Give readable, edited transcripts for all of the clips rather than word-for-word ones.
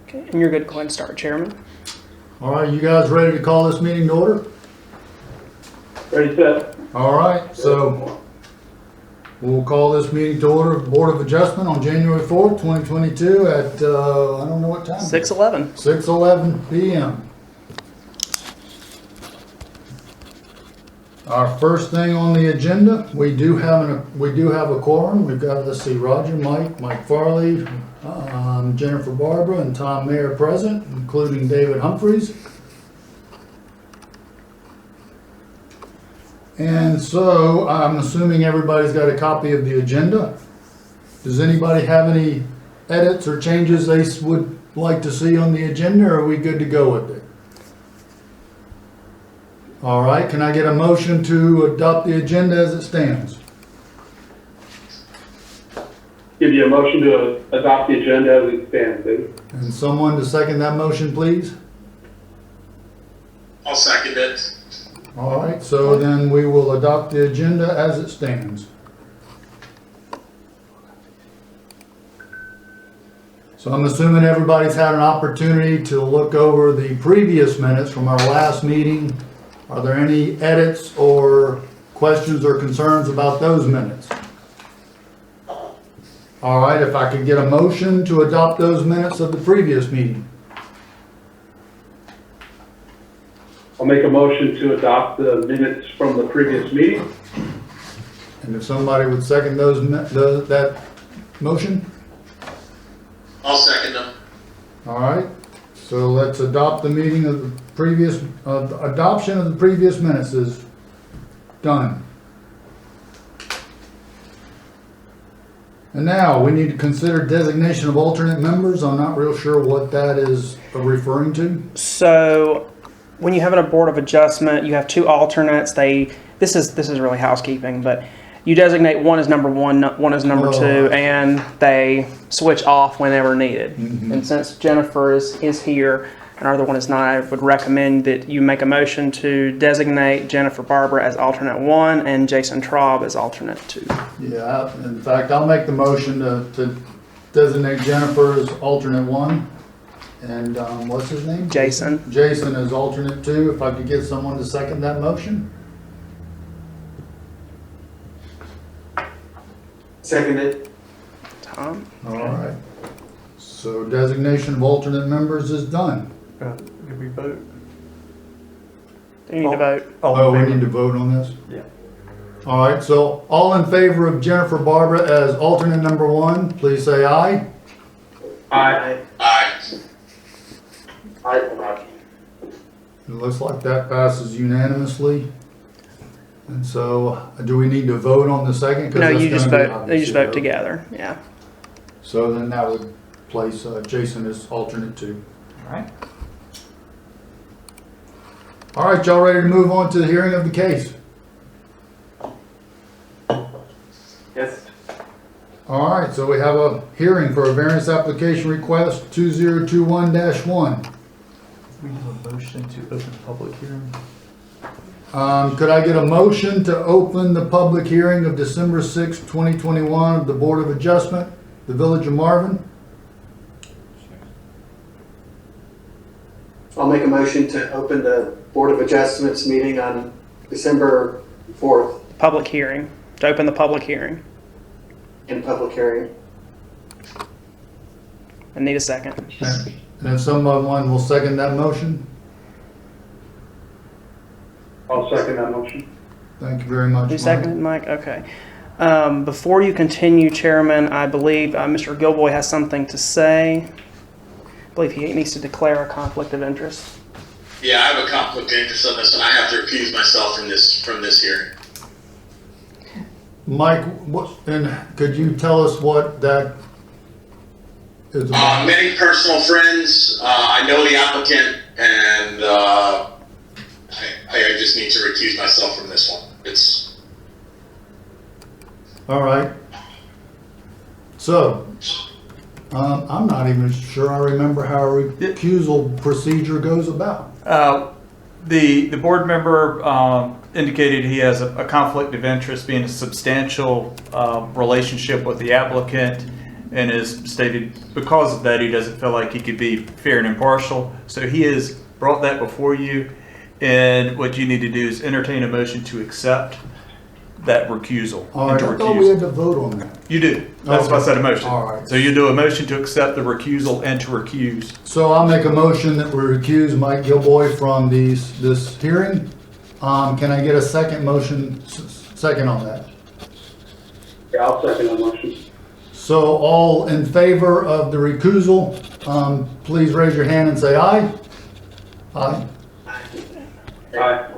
Okay, and you're good to go ahead and start, Chairman. All right, you guys ready to call this meeting to order? Ready, set. All right, so we'll call this meeting to order, Board of Adjustment on January 4th, 2022 at, I don't know what time. 6:11. 6:11 p.m. Our first thing on the agenda, we do have a quorum. We've got, let's see, Roger, Mike Farley, Jennifer Barbara, and Tom Mayer present, including David Humphreys. And so I'm assuming everybody's got a copy of the agenda. Does anybody have any edits or changes they would like to see on the agenda, or are we good to go with it? All right, can I get a motion to adopt the agenda as it stands? Give you a motion to adopt the agenda as it stands, please. And someone to second that motion, please? I'll second it. All right, so then we will adopt the agenda as it stands. So I'm assuming everybody's had an opportunity to look over the previous minutes from our last meeting. Are there any edits or questions or concerns about those minutes? All right, if I could get a motion to adopt those minutes of the previous meeting. I'll make a motion to adopt the minutes from the previous meeting. And if somebody would second that motion? I'll second them. All right, so let's adopt the meeting of the previous, adoption of the previous minutes is done. And now we need to consider designation of alternate members. I'm not real sure what that is referring to. So when you have a board of adjustment, you have two alternates. This is really housekeeping, but you designate one as number one, one as number two, and they switch off whenever needed. Mm-hmm. And since Jennifer is here and our other one is not, I would recommend that you make a motion to designate Jennifer Barber as alternate one and Jason Traub as alternate two. Yeah, in fact, I'll make the motion to designate Jennifer as alternate one. And what's his name? Jason. Jason as alternate two. If I could get someone to second that motion. Seconded. Tom. All right. So designation of alternate members is done. Did we vote? Do you need to vote? Oh, we need to vote on this? Yeah. All right, so all in favor of Jennifer Barbara as alternate number one, please say aye. Aye. Aye. Aye. It looks like that passes unanimously. And so, do we need to vote on the second? 'Cause No, that's you just gonna be vote. You just vote obviously together. Yeah. So then that would place Jason as alternate two. All right. All right, y'all ready to move on to the hearing of the case? Yes. All right, so we have a hearing for a variance application request 2021-1. We have a motion to open the public hearing. Could I get a motion to open the public hearing of December 6, 2021 of the Board of Adjustment, the Village of Marvin? I'll make a motion to open the Board of Adjustments meeting on December 4th Public hearing. To open the public hearing. in public hearing. I need a second. And if someone will second that motion? I'll second that motion. Thank you very much, You Mike. seconded, Mike? Okay. Before you continue, Chairman, I believe Mr. Gilboy has something to say. I believe he needs to declare a conflict of interest. Yeah, I have a conflict of interest on this one. I have to recuse myself from this hearing. Mike, could you tell us what that is about? Many personal friends. I know the applicant, and I just need to recuse myself from this one. It's All right. So, I'm not even sure I remember how a recusal procedure goes about. The board member indicated he has a conflict of interest, being a substantial relationship with the applicant, and has stated because of that he doesn't feel like he could be fair and impartial. So he has brought that before you, and what you need to do is entertain a motion to accept that recusal. All and right, to I thought we had recuse. to vote on that. You do. That's why I said a motion. All right. So you do a motion to accept the recusal and to recuse. So I'll make a motion that we recuse Mike Gilboy from this hearing. Can I get a second motion, second on that? Yeah, I'll second the motion. So all in favor of the recusal, please raise your hand and say aye. Aye. Aye.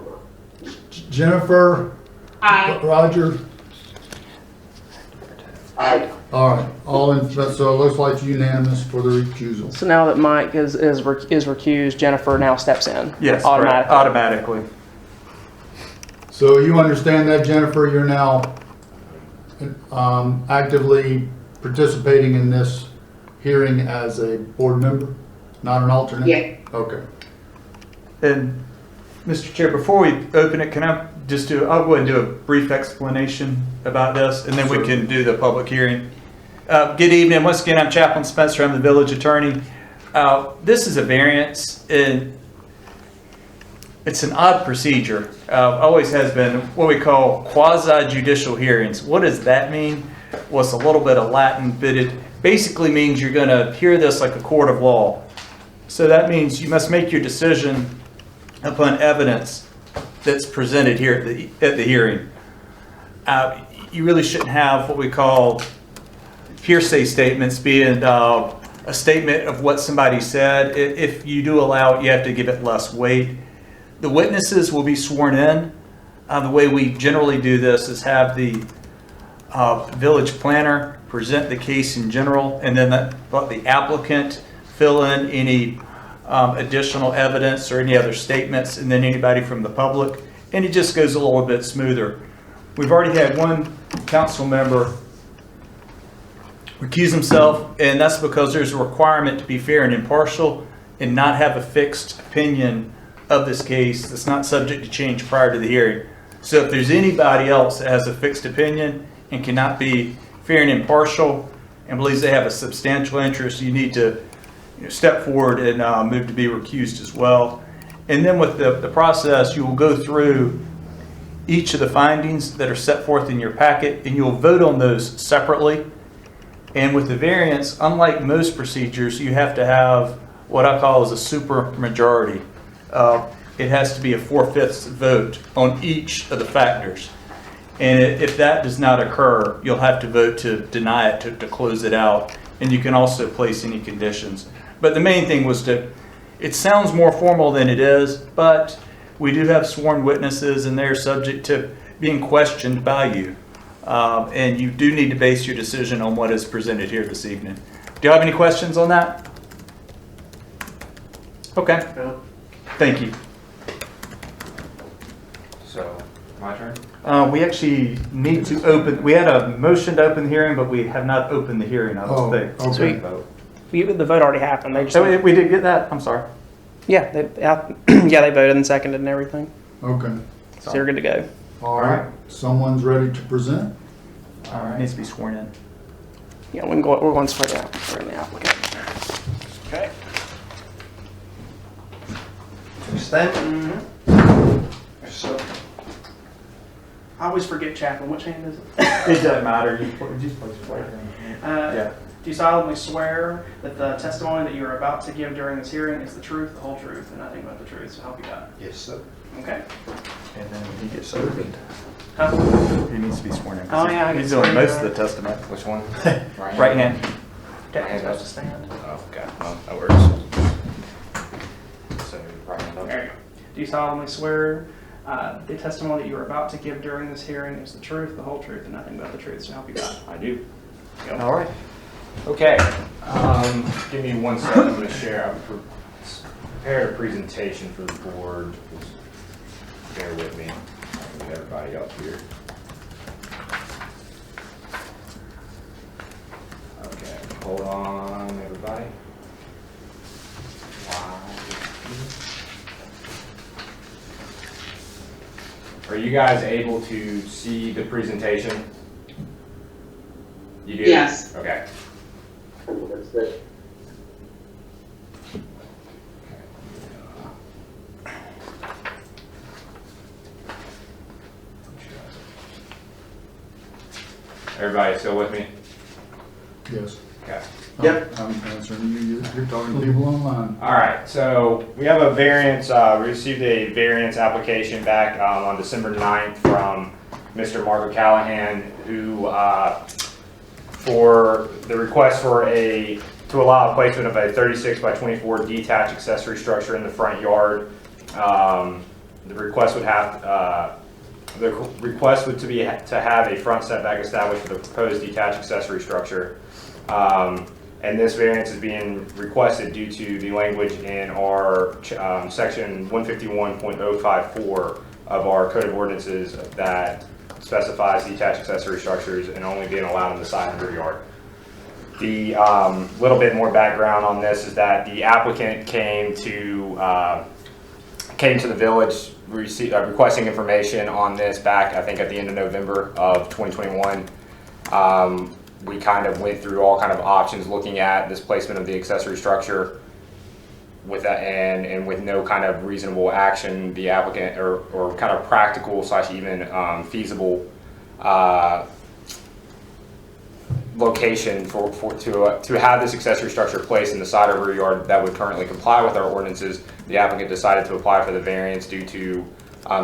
Jennifer? Aye. Roger? Aye. All right, so it looks like it's unanimous for the recusal. So now that Mike is recused, Jennifer now steps in. Yes, Automatically. automatically. So you understand that, Jennifer, you're now actively participating in this hearing as a board member, not an alternate? Yeah. Okay. And Mr. Chair, before we open it, I'll go ahead and do a brief explanation about this, and then we Sure. can do the public hearing. Good evening. Once again, I'm Chaplain Spencer. I'm the village attorney. This is a variance, and it's an odd procedure. Always has been what we call quasi-judicial hearings. What does that mean? Well, it's a little bit of Latin, but it basically means you're going to hear this like a court of law. So that means you must make your decision upon evidence that's presented here at the hearing. You really shouldn't have what we call hearsay statements being a statement of what somebody said. If you do allow it, you have to give it less weight. The witnesses will be sworn in. The way we generally do this is have the village planner present the case in general, and then let the applicant fill in any additional evidence or any other statements, and then anybody from the public, and it just goes a little bit smoother. We've already had one council member recuse himself, and that's because there's a requirement to be fair and impartial and not have a fixed opinion of this case that's not subject to change prior to the hearing. So if there's anybody else that has a fixed opinion and cannot be fair and impartial and believes they have a substantial interest, you need to step forward and move to be recused as well. And then with the process, you will go through each of the findings that are set forth in your packet, and you'll vote on those separately. And with the variance, unlike most procedures, you have to have what I call as a super majority. It has to be a 4/5 vote on each of the factors. And if that does not occur, you'll have to vote to deny it, to close it out. And you can also place any conditions. But the main thing was it sounds more formal than it is, but we do have sworn witnesses, and they're subject to being questioned by you. And you do need to base your decision on what is presented here this evening. Do you have any questions on that? Okay. No? Thank you. So, my turn? We actually need to open, we had a motion to open the hearing, but we have not opened the hearing, I don't think. Okay. Sweet. Vote. The vote already happened. They just So we did get that? I'm sorry. yeah, they voted and seconded and everything. Okay. So you're good to go. All right. Someone's ready to present? All right. Needs to be sworn in. Yeah, we're going straight out. We're in the applicant. Okay. Stand. So I always forget, Chaplain. Which hand is it? It doesn't matter. You just place it right there. Yeah. Do you solemnly swear that the testimony that you are about to give during this hearing is the truth, the whole truth, and nothing but the truth? So help you God. Yes, sir. Okay. And then when he gets opened, Huh? he needs to be sworn in. Oh, yeah, I He's can doing swear most you of the testament. Which one? Right hand. Dad's supposed to stand. Oh, okay. Well, that works. So, right hand up. There you go. Do you solemnly swear the testimony that you are about to give during this hearing is the truth, the whole truth, and nothing but the truth? So help you God. I do. Go. All right. Okay. Give me 1 second. I'm going to share. I've prepared a presentation for the board. Just bear with me. I'll get everybody up here. Okay. Hold on, everybody. Are you guys able to see the presentation? You do? Yes. Okay. that Everybody still with me? Yes. Okay. Yep. I'm answering you, you're talking to people online. All right, so we have a variance, we received a variance application back on December 9th from Mr. Mark O'Callahan, who, for the request to allow a placement of a 36 by 24 detached accessory structure in the front yard. The request would have, to have a front setback established for the proposed detached accessory structure. And this variance is being requested due to the language in our section 151.054 of our Code of Ordinances that specifies detached accessory structures and only being allowed in the side and rear yard. The little bit more background on this is that the applicant came to the village requesting information on this back, I think, at the end of November of 2021. We kind of went through all kind of options looking at this placement of the accessory structure with that, and with no kind of reasonable action, the applicant or kind of practical / even feasible location to have this accessory structure placed in the side or rear yard that would currently comply with our ordinances. The applicant decided to apply for the variance due to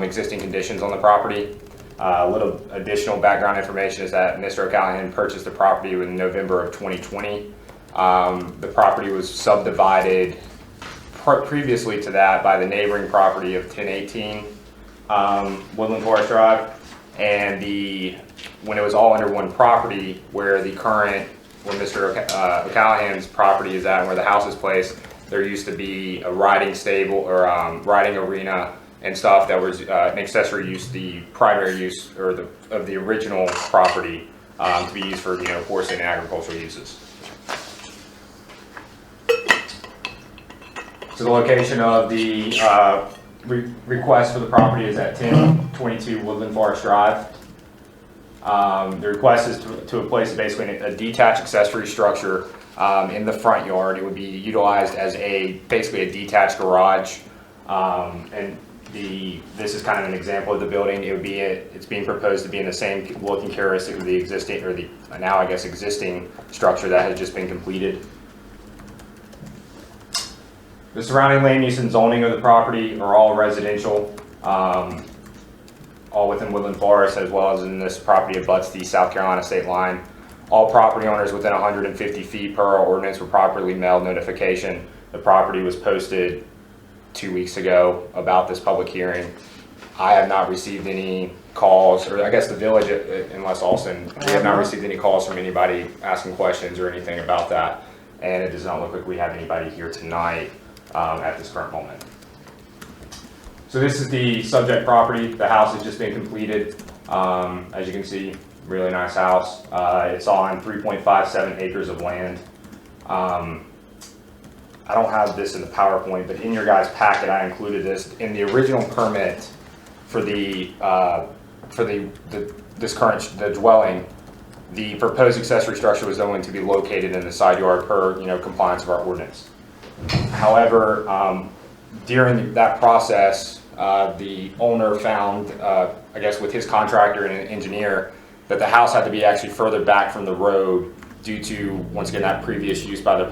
existing conditions on the property. A little additional background information is that Mr. O'Callahan purchased the property in November of 2020. The property was subdivided previously to that by the neighboring property of 1018 Woodland Forest Drive, and when it was all under one property, where Mr. O'Callahan's property is at and where the house is placed, there used to be a riding stable or riding arena and stuff that was an accessory use, the primary use of the original property to be used for horse and agricultural uses. So the location of the request for the property is at 1022 Woodland Forest Drive. The request is to place basically a detached accessory structure in the front yard. It would be utilized as basically a detached garage, and this is kind of an example of the building. It's being proposed to be in the same looking characteristic of the existing, or the now I guess existing structure that has just been completed. The surrounding land use and zoning of the property are all residential, all within Woodland Forest, as well as in this property abuts the South Carolina state line. All property owners within 150 feet per our ordinance were properly mailed notification. The property was posted 2 weeks ago about this public hearing. I have not received any calls, or I guess the village, unless Austin, we have not received any calls from anybody asking questions or anything about that. And it does not look like we have anybody here tonight at this current moment. So this is the subject property. The house has just been completed. As you can see, really nice house. It's on 3.57 acres of land. I don't have this in the PowerPoint, but in your guys' packet, I included this. In the original permit for the dwelling, the proposed accessory structure was going to be located in the side yard per compliance of our ordinance. However, during that process, the owner found, I guess with his contractor and an engineer, that the house had to be actually further back from the road due to, once again, that previous use by the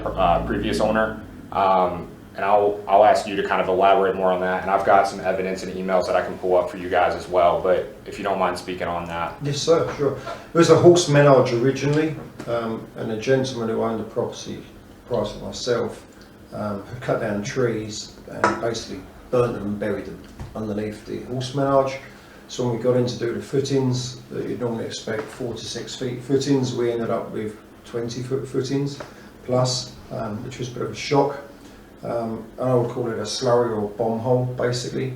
previous owner. And I'll ask you to kind of elaborate more on that. And I've got some evidence and emails that I can pull up for you guys as well. But if you don't mind speaking on that. Yes, sir, sure. It was a horse menage originally, and a gentleman who owned the property, prior to myself, had cut down trees and basically burnt them and buried them underneath the horse menage. So when we got in to do the footings that you'd normally expect 4 to 6 feet footings, we ended up with 20-foot footings plus, which was a bit of a shock. And I would call it a slurry or a bomb hole, basically,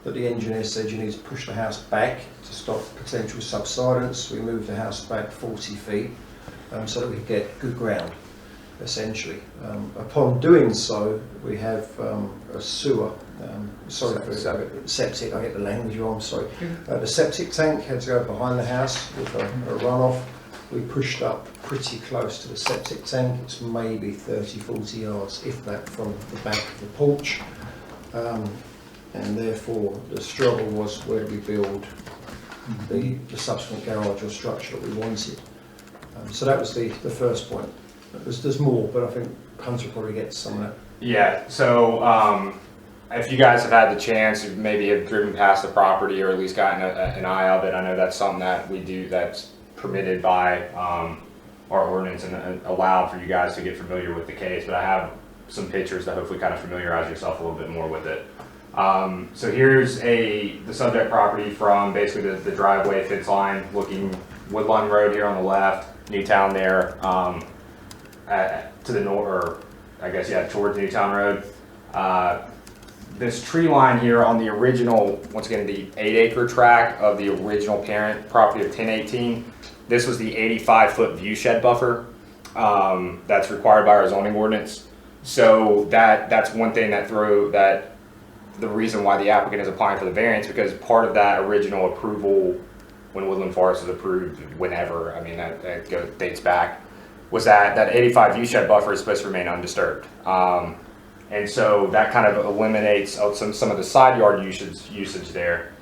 that the engineer said you need to push the house back to stop potential subsidence. We moved the house back 40 feet so that we could get good ground, essentially. Upon doing so, we have a sewer, septic, I get the language wrong, sorry. The septic tank had to go behind the house with a runoff. we pushed up pretty close to the septic tank. It's maybe 30, 40 yards, if that, from the back of the porch. And therefore the struggle was, where do we build the subsequent garage or structure that we wanted. So that was the first point. There's more, but I think Hunter will probably get some of that. Yeah, so if you guys have had the chance, you maybe have driven past the property or at least gotten an eye of it, I know that's something that we do that's permitted by our ordinance and allowed for you guys to get familiar with the case, but I have some pictures to hopefully kind of familiarize yourself a little bit more with it. So here's the subject property from basically the driveway fence line, looking Woodlawn Road here on the left, Newtown there, to the north, or I guess, yeah, towards Newtown Road. This tree line here on the original, once again, the 8-acre tract of the original parent property of 1018, this was the 85-foot view shed buffer that's required by our zoning ordinance. So that's one thing that the reason why the applicant is applying for the variance, because part of that original approval when Woodland Forest was approved, whenever, I mean, that dates back, was that 85 view shed buffer is supposed to remain undisturbed. And so that kind of eliminates some of the side yard usage there.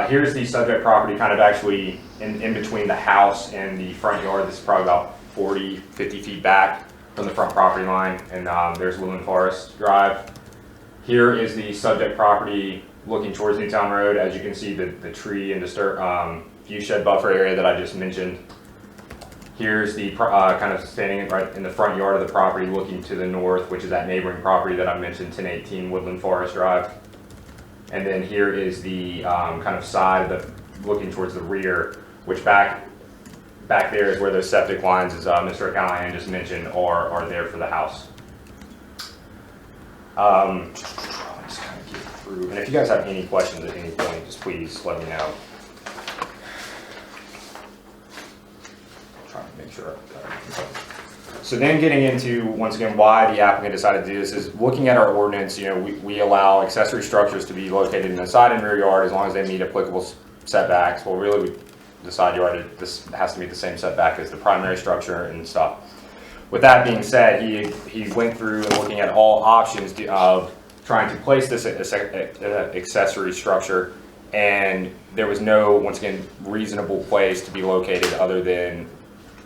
Here's the subject property kind of actually in between the house and the front yard. This is probably about 40, 50 feet back from the front property line, and there's Woodland Forest Drive. Here is the subject property looking towards Newtown Road. As you can see, the tree and view shed buffer area that I just mentioned. Here's the kind of standing right in the front yard of the property looking to the north, which is that neighboring property that I mentioned, 1018 Woodland Forest Drive. And then here is the kind of side looking towards the rear, which back there is where those septic lines, as Mr. Callahan just mentioned, are there for the house. Just kind of get through. And if you guys have any questions at any point, just please let me know. Trying to make sure. So then getting into, once again, why the applicant decided to do this is looking at our ordinance. You know, we allow accessory structures to be located in the side and rear yard as long as they meet applicable setbacks. Well, really, the side yard, this has to meet the same setback as the primary structure and stuff. With that being said, he went through and looking at all options of trying to place this accessory structure, and there was no, once again, reasonable place to be located other than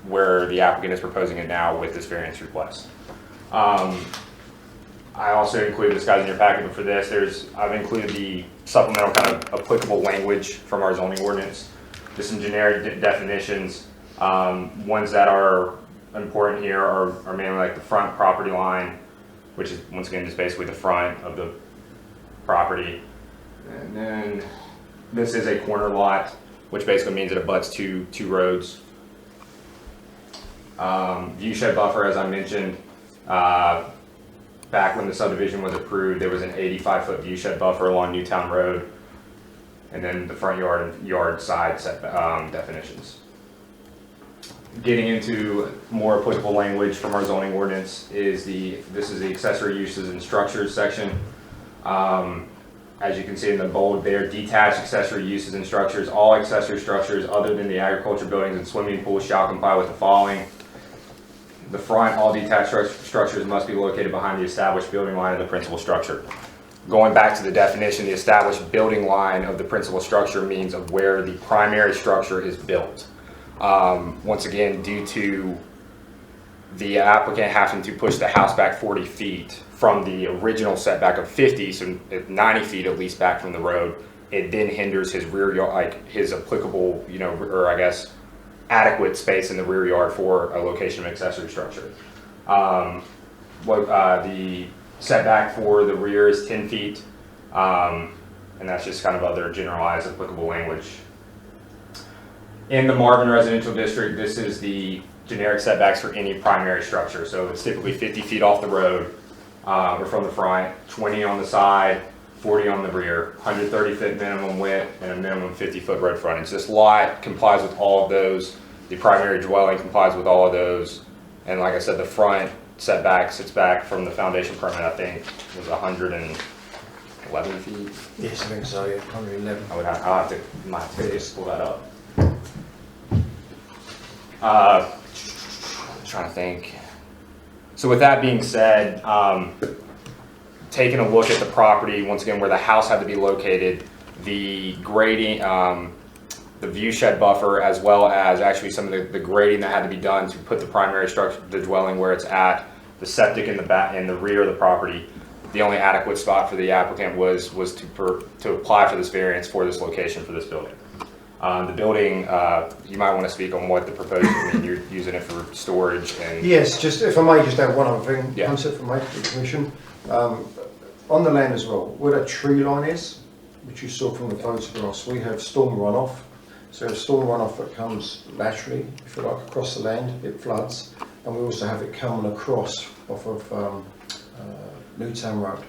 where the applicant is proposing it now with this variance request. I also included this, guys, in your packet, but for this, I've included the supplemental kind of applicable language from our zoning ordinance. Just some generic definitions. Ones that are important here are mainly like the front property line, which is, once again, just basically the front of the property. And then this is a corner lot, which basically means it abuts two roads. View shed buffer, as I mentioned, back when the subdivision was approved, there was an 85-foot view shed buffer along Newtown Road, and then the front yard and yard side set definitions. Getting into more applicable language from our zoning ordinance this is the accessory uses and structures section. As you can see in the bold there, detached accessory uses and structures. All accessory structures other than the agriculture buildings and swimming pools shall comply with the following. The front, all detached structures must be located behind the established building line of the principal structure. Going back to the definition, the established building line of the principal structure means of where the primary structure is built. Once again, due to the applicant having to push the house back 40 feet from the original setback of 50, so 90 feet at least back from the road, it then hinders his rear yard, like his applicable, or I guess adequate space in the rear yard for a location of accessory structure. The setback for the rear is 10 feet, and that's just kind of other generalized applicable language. In the Marvin Residential District, this is the generic setbacks for any primary structure. So it's typically 50 feet off the road or from the front, 20 on the side, 40 on the rear, 130 foot minimum width, and a minimum 50-foot road frontage. This lot complies with all of those. The primary dwelling complies with all of those. And like I said, the front setback sits back from the foundation permit, I think, was 111 feet. Yes, I think so, yeah, 111. I'll have to pull that up. Trying to think. So with that being said, taking a look at the property, once again, where the house had to be located, the grading, the view shed buffer, as well as actually some of the grading that had to be done to put the primary structure, the dwelling where it's at, the septic in the back, in the rear of the property. The only adequate spot for the applicant was to apply for this variance for this location for this building. The building, you might want to speak on what the proposed, I mean, you're using it for storage and... Yes, just if I may just add one other thing, Yeah. concept from the commission. On the land as well, where that tree line is, which you saw from the photographs, we have storm runoff. So storm runoff that comes laterally, if you like, across the land, it floods. And we also have it coming across off of Newtown Road,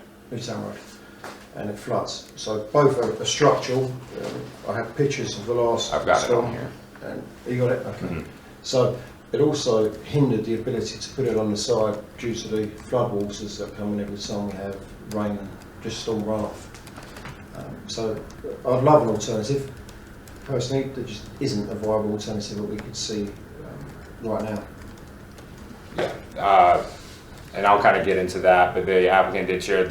and it floods. So both are structural. I have pictures of the last I've got it storm. on here. And you got it? Okay. Mhm. So it also hindered the ability to put it on the side due to the flood waters that come in every time we have rain and just storm runoff. So I'd love an alternative. Personally, there just isn't a viable alternative that we could see right now. Yeah, and I'll kind of get into that, but the applicant did share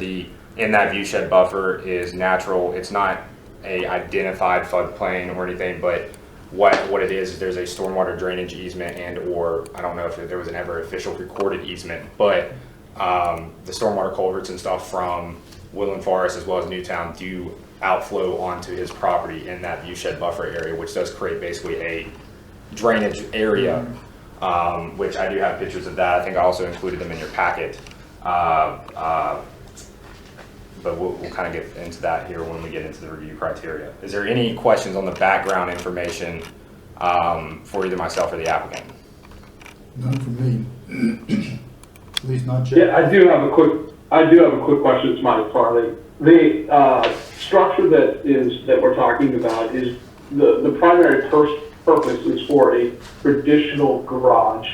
in that view shed buffer is natural. It's not a identified floodplain or anything, but what it is there's a stormwater drainage easement and or I don't know if there was an ever official recorded easement, but the stormwater culverts and stuff from Woodland Forest as well as Newtown do outflow onto his property in that view shed buffer area, which does create basically a drainage area, which I do have pictures of that. I think I also included them in your packet. But we'll kind of get into that here when we get into the review criteria. Is there any questions on the background information for either myself or the applicant? None for me. At least not yet. Yeah, I do have a quick question. It's Mike Farley. The structure that we're talking about is the primary purpose is for a traditional garage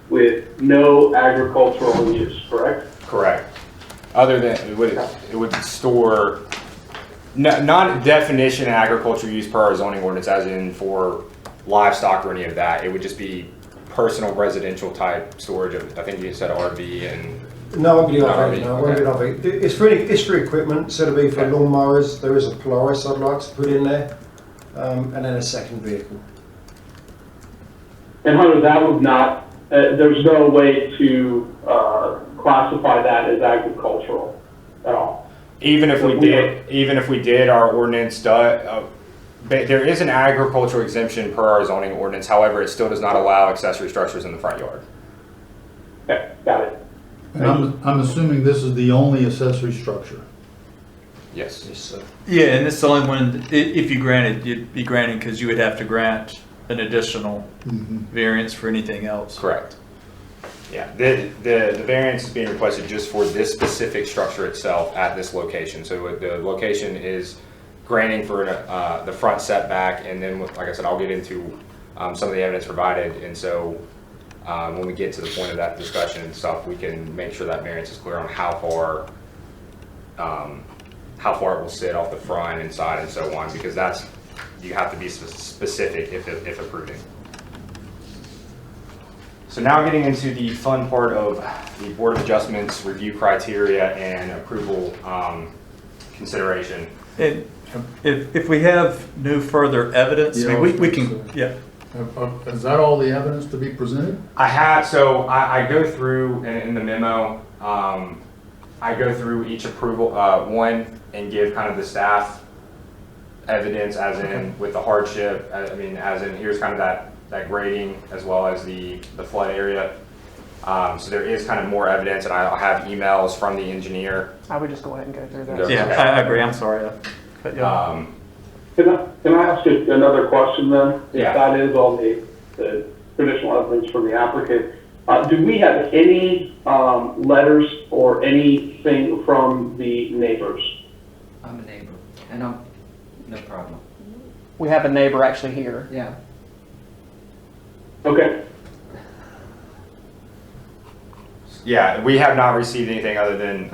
with no agricultural use, correct? Correct. Other than it would store not definition agricultural use per our zoning ordinance, as in for livestock or any of that. It would just be personal residential type storage of, I think you said RV and. No, it won't be Not RV. RV, No, it won't be okay. RV. It's for equipment. So it'll be for Okay. lawnmowers. There is a Polaris I'd like to put in there, and then a second vehicle. And Hunter, that would not, there's no way to classify that as agricultural at all. Even if we did, our ordinance does. There is an agricultural exemption per our zoning ordinance. However, it still does not allow accessory structures in the front yard. Okay, got it. And I'm assuming this is the only accessory structure. Yes. Yes, sir. Yeah, and it's the only one, if you grant it, you'd be granting because you would have to grant an additional variance for anything else. Correct. Yeah, the variance is being requested just for this specific structure itself at this location. So the location is granting for the front setback, and then, like I said, I'll get into some of the evidence provided. And so when we get to the point of that discussion and stuff, we can make sure that variance is clear on how far it will sit off the front and side and so on, because you have to be specific if approving. So now getting into the fun part of the Board of Adjustments review criteria and approval consideration. And if we have no further evidence, I mean, we can, yeah. Is that all the evidence to be presented? I go through in the memo, I go through each approval, one, and give kind of the staff evidence as in with the hardship, as in here's kind of that grading as well as the flood area. So there is kind of more evidence, and I'll have emails from the engineer. I would just go ahead and go through that. Okay. Yeah, I agree. I'm sorry. But yeah. Can I ask you another question then? Yeah. If that is all the traditional evidence from the applicant, do we have any letters or anything from the neighbors? I'm a neighbor, and I'm, no problem. We have a neighbor actually here. Yeah. Okay. Yeah, we have not received anything other than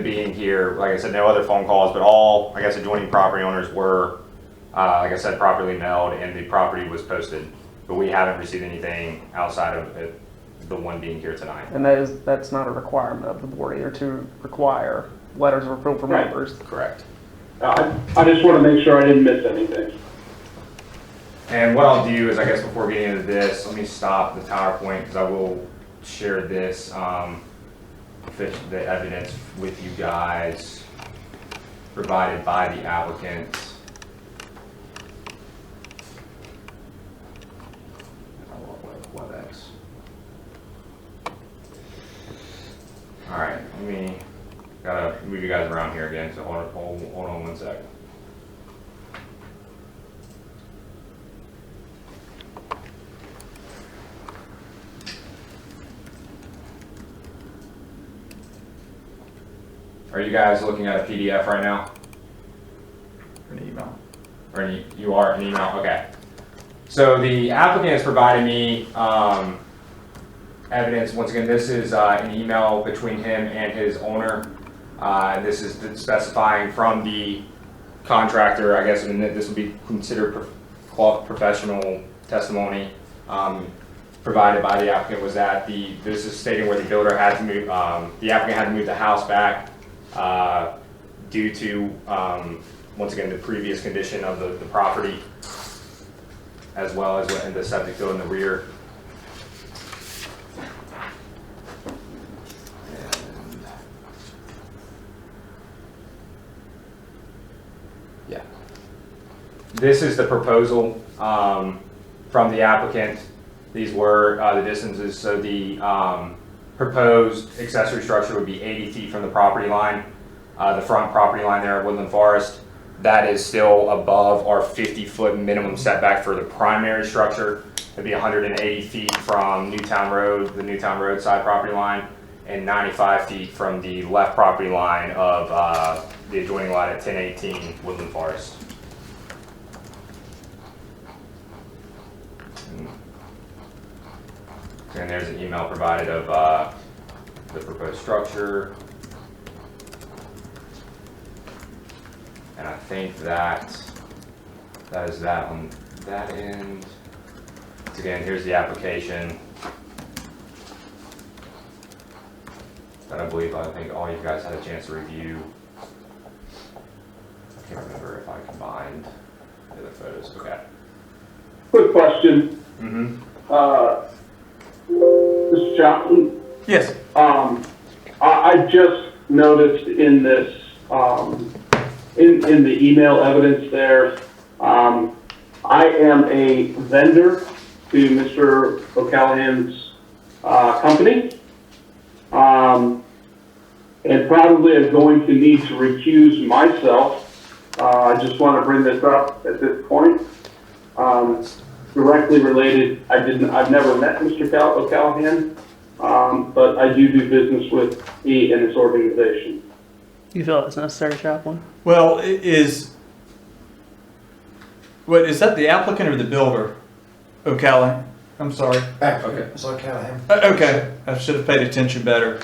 being here. Like I said, no other phone calls, but all, adjoining property owners were, properly mailed, and the property was posted but we haven't received anything outside of it, the one being here tonight. And that's not a requirement of the board either to require letters of approval from Right. members. Correct. I just want to make sure I didn't miss anything. And what I'll do is, I guess before getting into this, let me stop the PowerPoint because I will share this, the evidence with you guys provided by the applicant. WebEx. All right, gotta move you guys around here again, so hold on 1 sec. Are you guys looking at a PDF right now? An email. Or you are an email? Okay. So the applicant has provided me evidence. Once again, this is an email between him and his owner. This is specifying from the contractor, I guess, and this would be considered professional testimony provided by the applicant, was that this is stating where the builder had to move, the applicant had to move the house back due to, once again, the previous condition of the property, as well as in the septic field in the rear. And yeah, this is the proposal from the applicant. These were the distances. So the proposed accessory structure would be 80 feet from the property line, the front property line there at Woodland Forest. That is still above our 50-foot minimum setback for the primary structure. It'd be 180 feet from Newtown Road, the Newtown Road side property line, and 95 feet from the left property line of the adjoining lot at 1018 Woodland Forest. And there's an email provided of the proposed structure. And I think that is that on that end. So again, here's the application. That I think all you guys had a chance to review. I can't remember if I combined the other photos. Okay. Quick question. Mm-hmm. Mr. Johnson, Yes. I just noticed in this, in the email evidence there, I am a vendor to Mr. O'Callahan's company, and probably am going to need to recuse myself. I just want to bring this up at this point. Directly related, I've never met Mr. O'Callahan, but I do business with he and his organization. You feel that's necessary, Chaplain? Well, is that the applicant or the builder? O'Callahan. I'm sorry. Okay. It's like Callahan. Okay, I should have paid attention better.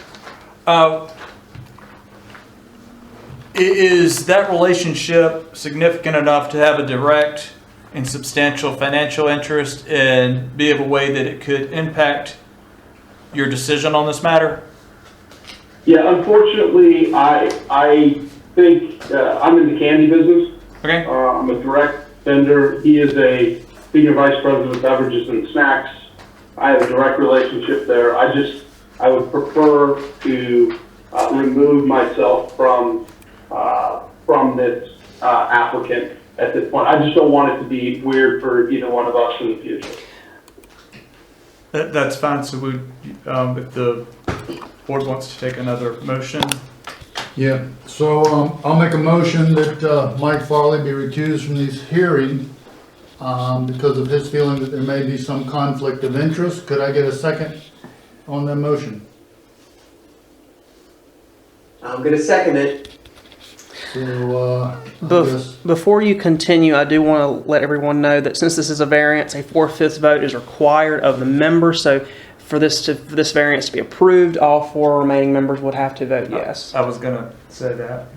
Is that relationship significant enough to have a direct and substantial financial interest and be of a way that it could impact your decision on this matter? Yeah, unfortunately, I think I'm in the candy business. Okay. I'm a direct vendor. He is a senior vice president of beverages and snacks. I have a direct relationship there. I would prefer to remove myself from this applicant at this point. I just don't want it to be weird for either one of us in the future. That's fine. So if the board wants to take another motion. Yeah, so I'll make a motion that Mike Farley be recused from this hearing because of his feeling that there may be some conflict of interest. Could I get a second on that motion? I'm going to second it. So, I guess- Before you continue, I do want to let everyone know that since this is a variance, a 4/5 vote is required of the members. So for this variance to be approved, all 4 remaining members would have to vote yes. I was going to say that.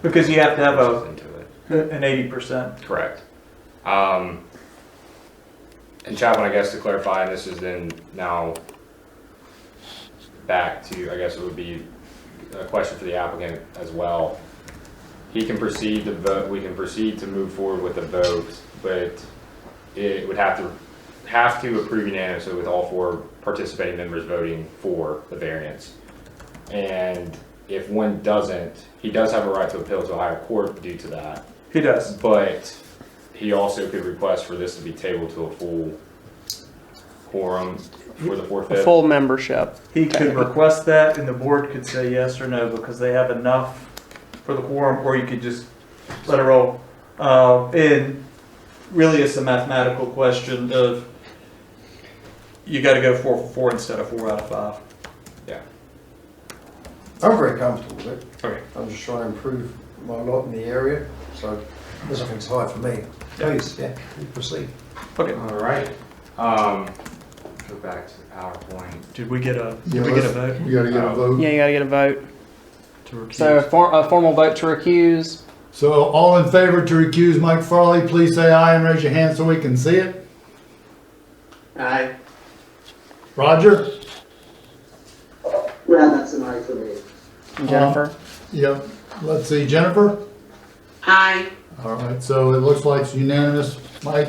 Because you have to have an 80%. Correct. And Chaplain, I guess to clarify, and this is then now back to, I guess it would be a question for the applicant as well. He can proceed to vote, we can proceed to move forward with the vote, but it would have to approve unanimously with all 4 participating members voting for the variance. And if one doesn't, he does have a right to appeal to a higher court due to that. He does. But he also could request for this to be tabled to a full quorum for the A forfeit. full membership. He could request that, and the board could say yes or no because they have enough for the quorum, or you could just let it roll. And really, it's a mathematical question of you got to go 4 for 4 instead of 4 out of 5. Yeah. I'm very comfortable with it. Okay. I'm just trying to improve my lot in the area, so there's nothing's hard for me. Please, yeah, we proceed. Okay. All right. Go back to PowerPoint. Did we get a Yeah, vote You gotta get a vote. Yeah, you gotta get a vote. to recuse? So a formal vote to recuse. So all in favor to recuse Mike Farley, please say aye and raise your hand so we can see it. Aye. Roger? Yeah, that's an aye for me. Jennifer. Yep. Let's see, Jennifer? Aye. All right, so it looks like it's unanimous. Mike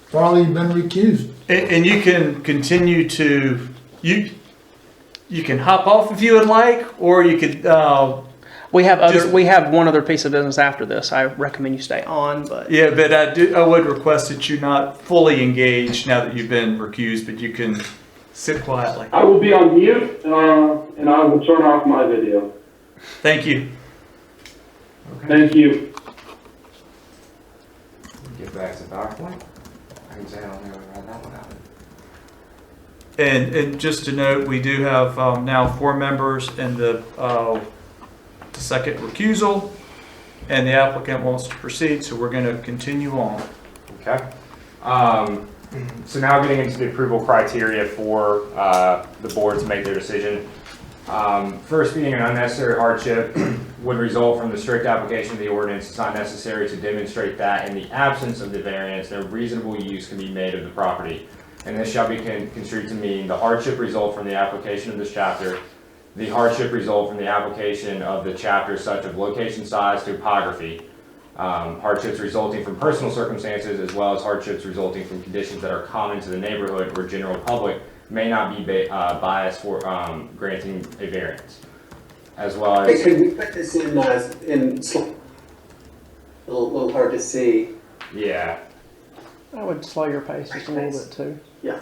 Farley, you've been recused. And you can continue to you can hop off if you would like, or you could. We have Just- we have one other piece of business after this. I recommend you stay on, but Yeah, but I would request that you not fully engage now that you've been recused, but you can sit quietly. I will be on mute, and I will turn off my video. Thank you. Thank you. Get back to PowerPoint. I can say I don't know how that one happened. And just to note, we do have now 4 members in the second recusal, and the applicant wants to proceed, so we're going to continue on. Okay. So now getting into the approval criteria for the board to make their decision. First, being an unnecessary hardship would result from the strict application of the ordinance. It's not necessary to demonstrate that in the absence of the variance, no reasonable use can be made of the property. And this shall be construed to mean the hardship result from the application of this chapter, the hardship result from the application of the chapter such of location, size, topography, hardships resulting from personal circumstances, as well as hardships resulting from conditions that are common to the neighborhood or general public may not be biased for granting a variance. As well Hey, as, could we put this in a little hard to see? yeah, I would slow your pace just a little bit too. Yeah,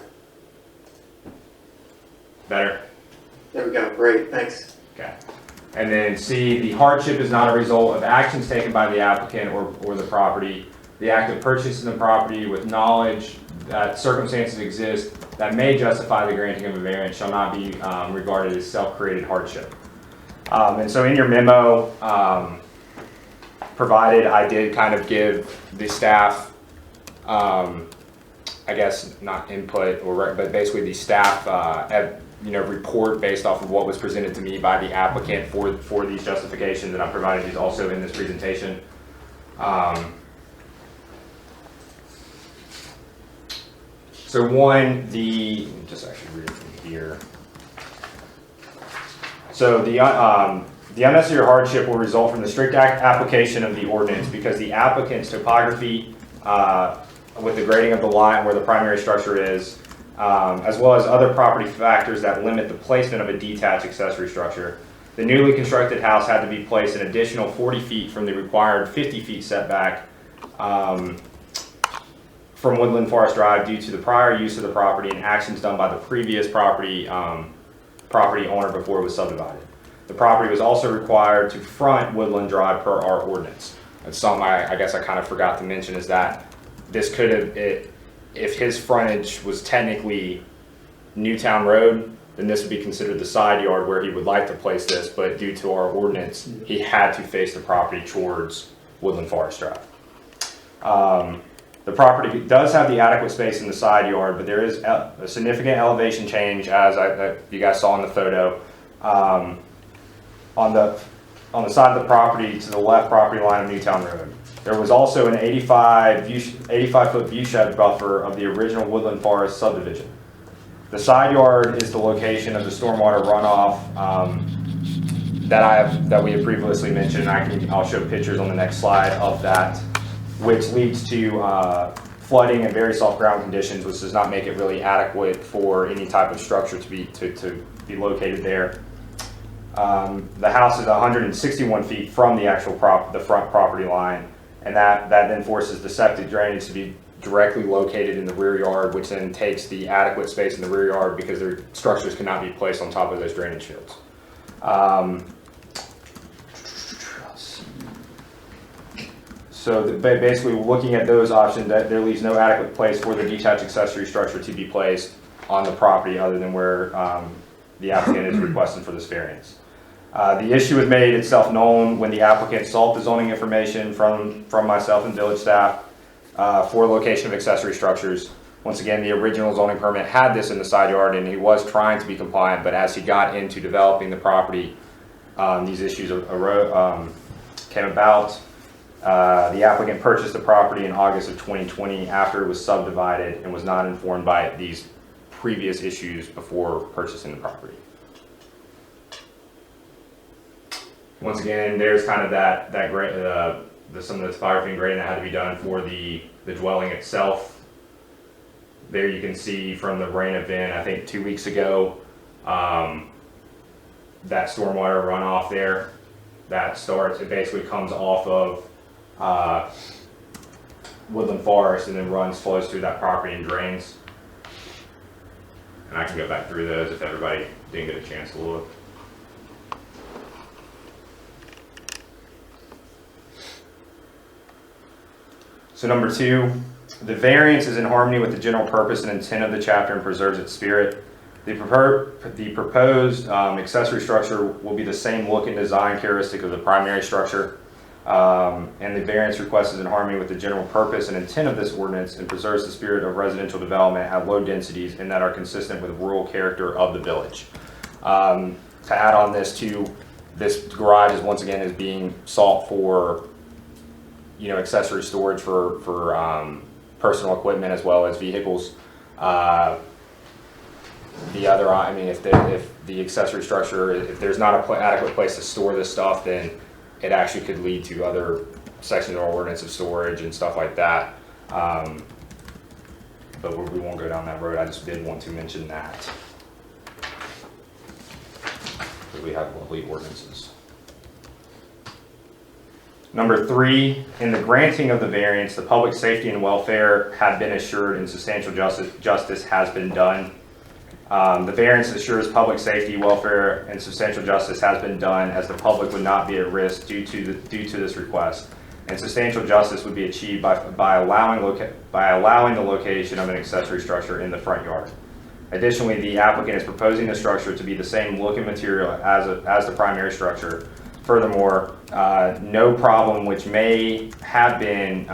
better. there we go, great, thanks. Okay. And then C, the hardship is not a result of actions taken by the applicant or the property. The act of purchasing the property with knowledge that circumstances exist that may justify the granting of a variance shall not be regarded as self-created hardship. And so in your memo provided, I did kind of give the staff, I guess not input, but basically the staff report based off of what was presented to me by the applicant for these justifications, and I provided these also in this presentation. So one, let me just actually read it from here. So the unnecessary hardship will result from the strict application of the ordinance because the applicant's topography with the grading of the lot and where the primary structure is, as well as other property factors that limit the placement of a detached accessory structure. The newly constructed house had to be placed an additional 40 feet from the required 50 feet setback from Woodland Forest Drive due to the prior use of the property and actions done by the previous property owner before it was subdivided. The property was also required to front Woodland Drive per our ordinance. And something I guess I kind of forgot to mention is that this could have, if his frontage was technically Newtown Road, then this would be considered the side yard where he would like to place this, but due to our ordinance, he had to face the property towards Woodland Forest Drive. The property does have the adequate space in the side yard, but there is a significant elevation change, as you guys saw in the photo. On the side of the property to the left property line of Newtown Road. There was also an 85-foot view shed buffer of the original Woodland Forest subdivision. The side yard is the location of the stormwater runoff that we have previously mentioned. I'll show pictures on the next slide of that, which leads to flooding and very soft ground conditions, which does not make it really adequate for any type of structure to be located there. The house is 161 feet from the actual the front property line, and that then forces the septic drainage to be directly located in the rear yard, which then takes the adequate space in the rear yard because their structures cannot be placed on top of those drainage fields. So basically, looking at those options, that there leaves no adequate place for the detached accessory structure to be placed on the property other than where the applicant is requesting for this variance. The issue was made itself known when the applicant sought the zoning information from myself and village staff for location of accessory structures. Once again, the original zoning permit had this in the side yard and he was trying to be compliant, but as he got into developing the property, these issues came about. The applicant purchased the property in August of 2020 after it was subdivided and was not informed by these previous issues before purchasing the property. Once again, there's kind of some of the topography and grading that had to be done for the dwelling itself. There you can see from the rain event, I think 2 weeks ago, that stormwater runoff there, it basically comes off of Woodland Forest and then flows through that property and drains. And I can go back through those if everybody didn't get a chance to look. So number 2, the variance is in harmony with the general purpose and intent of the chapter and preserves its spirit. The proposed accessory structure will be the same look and design characteristic of the primary structure. And the variance request is in harmony with the general purpose and intent of this ordinance and preserves the spirit of residential development at low densities and that are consistent with the rural character of the village. To add on this too, this garage is once again being sought for accessory storage for personal equipment as well as vehicles. If the accessory structure, if there's not an adequate place to store this stuff, then it actually could lead to other sections of our ordinance of storage and stuff like that. But we won't go down that road. I just did want to mention that because we have lovely ordinances. Number 3, in the granting of the variance, the public safety and welfare have been assured and substantial justice has been done. The variance assures public safety, welfare, and substantial justice has been done as the public would not be at risk due to this request. And substantial justice would be achieved by allowing the location of an accessory structure in the front yard. Additionally, the applicant is proposing the structure to be the same look and material as the primary structure. Furthermore, no problem which may have been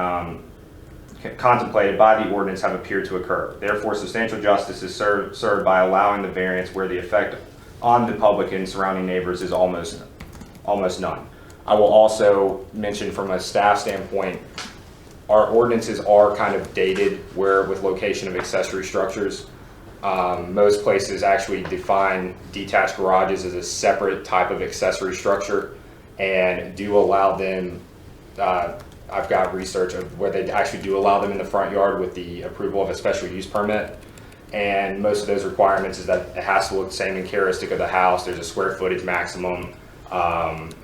contemplated by the ordinance have appeared to occur. Therefore, substantial justice is served by allowing the variance where the effect on the public and surrounding neighbors is almost none. I will also mention from a staff standpoint, our ordinances are kind of dated with location of accessory structures. Most places actually define detached garages as a separate type of accessory structure and do allow them, I've got research of where they actually do allow them in the front yard with the approval of a special use permit. And most of those requirements is that it has to look the same and characteristic of the house. There's a square footage maximum.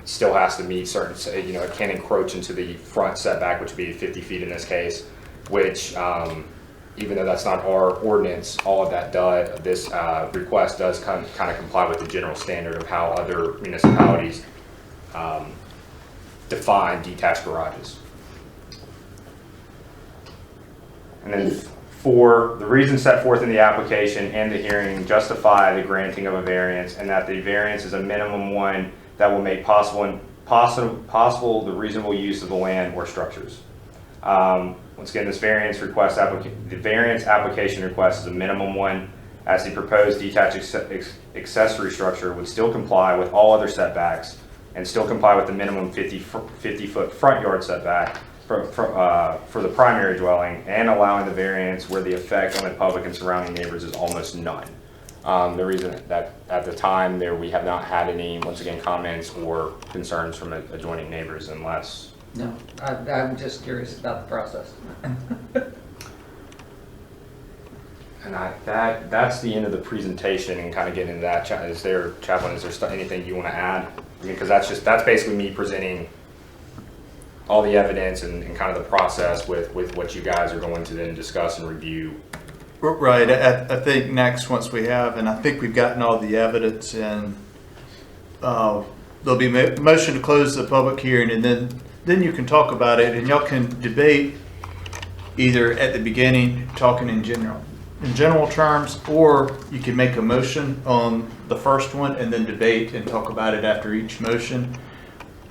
Still has to meet certain, it can't encroach into the front setback, which would be 50 feet in this case, which even though that's not our ordinance, all of that this request does kind of comply with the general standard of how other municipalities define detached garages. And then 4, the reasons set forth in the application and the hearing justify the granting of a variance, and that the variance is a minimum one that will make possible the reasonable use of the land or structures. Once again, this variance application request is a minimum one, as the proposed detached accessory structure would still comply with all other setbacks and still comply with the minimum 50-foot front yard setback, for the primary dwelling and allowing the variance where the effect on the public and surrounding neighbors is almost none. The reason that at the time we have not had any, once again, comments or concerns from adjoining neighbors unless. No, I'm just curious about the process. And that's the end of the presentation and kind of getting into that. Chaplain, is there anything you want to add? I mean, because that's basically me presenting all the evidence and kind of the process with what you guys are going to then discuss and review. Right. I think next, once we have, and I think we've gotten all the evidence, and there'll be a motion to close the public hearing, and then you can talk about it, and y'all can debate either at the beginning, talking in general terms, or you can make a motion on the first one and then debate and talk about it after each motion.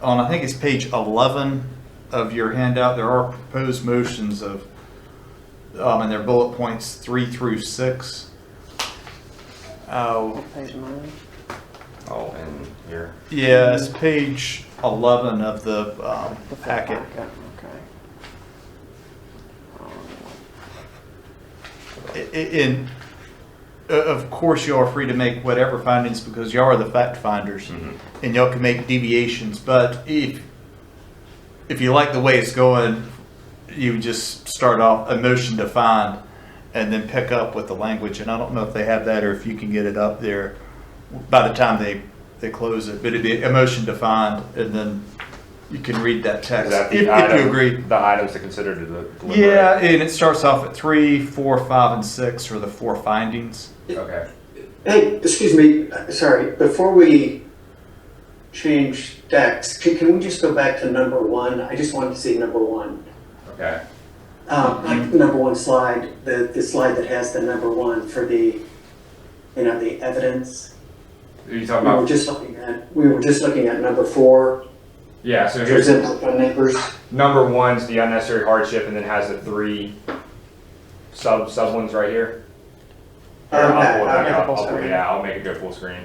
On, I think it's page 11 of your handout, there are proposed motions of, and they're bullet points 3 through 6. Page 9. Oh, and here. Yeah, it's page 11 of the The packet. Okay. And of course, y'all are free to make whatever findings because y'all are the fact finders, and y'all can make deviations. But if you like the way it's going, you would just start off a motion to find, and then pick up with the language. And I don't know if they have that or if you can get it up there by the time they close it. But it'd be a motion to find, and then you can read that text if you agree. The items to consider to deliberate. Yeah, and it starts off at 3, 4, 5, and 6 are the 4 findings. Okay. Hey, excuse me, sorry, before we change text, can we just go back to number 1? I just wanted to see number 1. Okay. Like the number 1 slide, the slide that has the number 1 for the, the evidence. Are you talking about? We were just looking at number 4. Yeah, so here's Present by neighbors. number 1's the unnecessary hardship, and then has the 3 sub ones right here. Here, I'll pull it back up. I'll make it go full screen.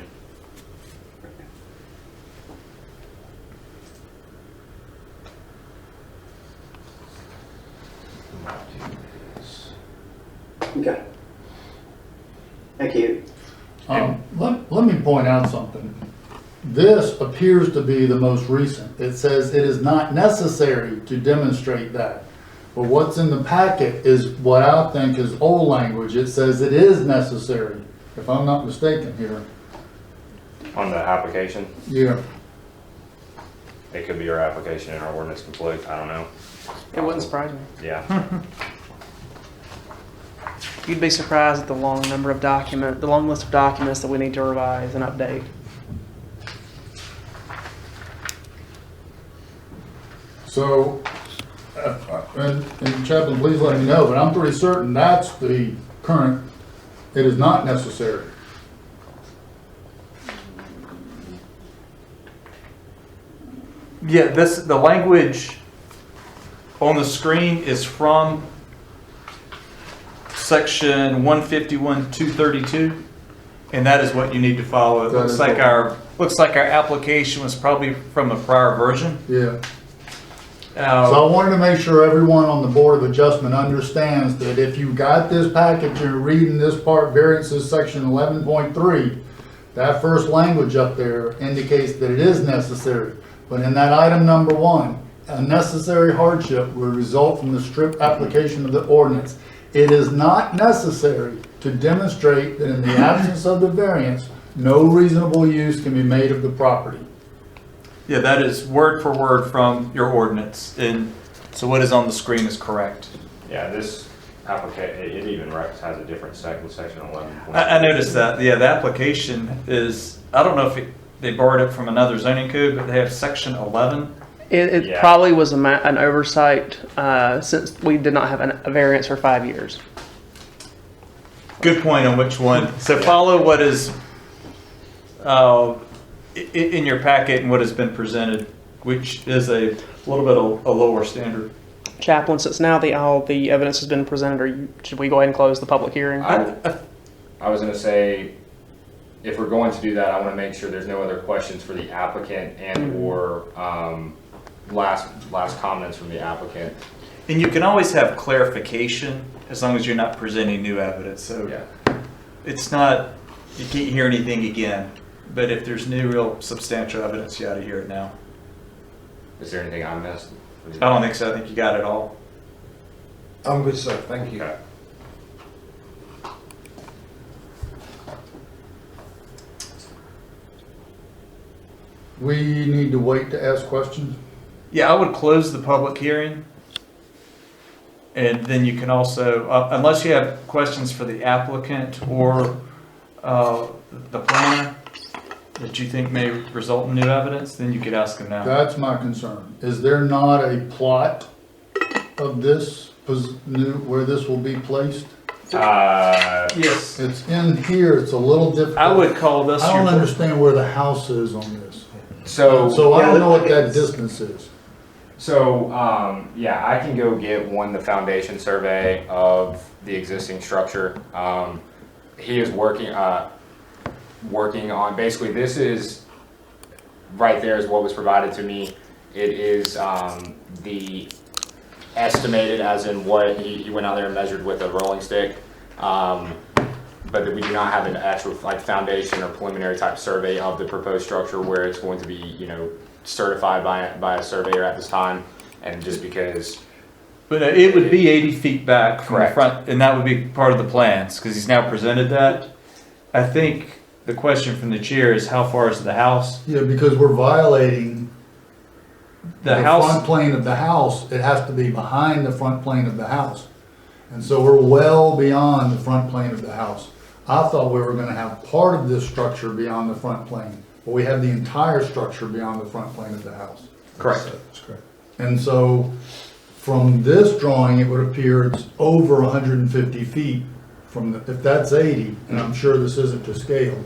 Okay. Thank you. Let me point out something. This appears to be the most recent. It says it is not necessary to demonstrate that. But what's in the packet is what I think is old language. It says it is necessary, if I'm not mistaken here. On the application, Yeah. it could be our application and our ordinance conflict. I don't know. It wouldn't surprise me. Yeah. You'd be surprised at the long list of documents that we need to revise and update. So, and Chaplain, please let me know, but I'm pretty certain that's the current, it is not necessary. Yeah, the language on the screen is from section 151-232, and that is what you need to follow. It looks like our application was probably from a prior version. Yeah. So I wanted to make sure everyone on the Board of Adjustment understands that if you got this package, you're reading this part, variances section 11.3, that first language up there indicates that it is necessary. But in that item number 1, a necessary hardship will result from the strict application of the ordinance. It is not necessary to demonstrate that in the absence of the variance, no reasonable use can be made of the property. Yeah, that is word for word from your ordinance, and so what is on the screen is correct. Yeah, this application, it even has a different section 11. I noticed that. Yeah, the application is, I don't know if they borrowed it from another zoning code, but they have section 11. It Yeah. probably was an oversight since we did not have a variance for 5 years. Good point on which one. So follow what is in your packet and what has been presented, which is a little bit a lower standard. Chaplain, since now all the evidence has been presented, should we go ahead and close the public hearing? I was going to say, if we're going to do that, I want to make sure there's no other questions for the applicant and or last comments from the applicant. And you can always have clarification as long as you're not presenting new evidence. So Yeah. it's not, you can't hear anything again. But if there's new, real substantial evidence, you ought to hear it now. Is there anything I missed? I don't think so. I think you got it all. I'm good, sir. Thank you. Okay. We need to wait to ask questions? Yeah, I would close the public hearing. And then you can also, unless you have questions for the applicant or the planner that you think may result in new evidence, then you could ask them now. That's my concern. Is there not a plot of this, where this will be placed? Yes. It's in here, it's a little difficult. I would call this I don't your, understand where the house is on this. So So I Yeah, don't know what look, that it's- distance is. So, yeah, I can go get the foundation survey of the existing structure. He is working on, basically this is, right there is what was provided to me. It is, the estimated as in what he went out there and measured with a rolling stick. But we do not have an actual like foundation or preliminary type survey of the proposed structure where it's going to be, certified by a surveyor at this time, and just because. but it would be 80 feet back from the Correct. front, and that would be part of the plans, because he's now presented that. I think the question from the chair is how far is the house? Yeah, because we're violating The front house, plane of the house. It has to be behind the front plane of the house. And so we're well beyond the front plane of the house. I thought we were gonna have part of this structure beyond the front plane, but we have the entire structure beyond the front plane of the house. correct. That's correct. And so, from this drawing, it would appear it's over 150 feet from the, if that's 80, and I'm sure this isn't to scale.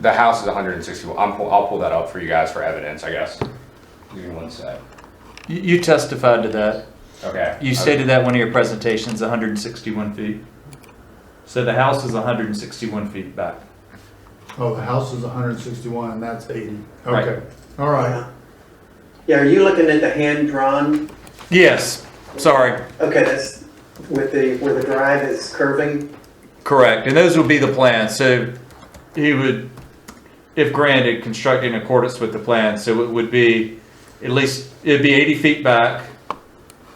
The house is 161. I'll pull that up for you guys for evidence, I guess. Give me one sec. You testified to that. Okay. You stated that one of your presentations, 161 feet. So the house is 161 feet back. Oh, the house is 161 and that's 80. Right. Okay, all right. Yeah, are you looking at the hand-drawn? Yes, sorry, Okay, that's with where the drive is curving? correct. And those would be the plans. So he would, if granted, construct in accordance with the plan. So it would be at least, it'd be 80 feet back,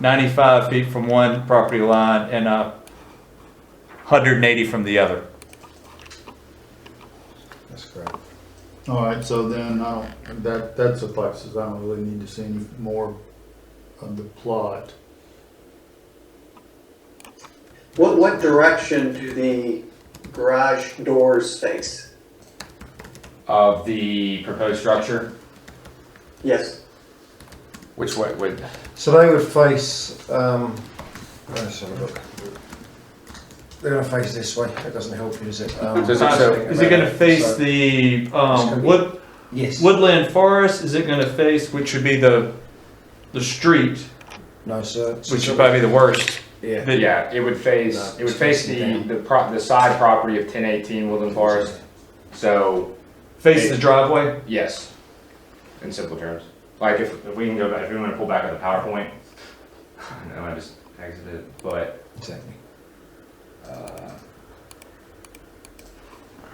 95 feet from one property line, and 180 from the other. That's correct. All right, so then that suffices. I don't really need to see any more of the plot. What direction do the garage doors face? Of the proposed structure, Yes. which way would? So they would face, let's have a look. They're gonna face this way. That doesn't help you, is it? Is it going to face the Yes. woodland forest? Is it going to face, which would be the street, No, sir. which would probably be the worst? Yeah. But- Yeah, it would face No, it would it's face facing the side property of 1018 Woodland Forest. So Face the driveway? yes, in simple terms. Like if we can go back, if we want to pull back on the PowerPoint. No, I just exited, but. Exactly.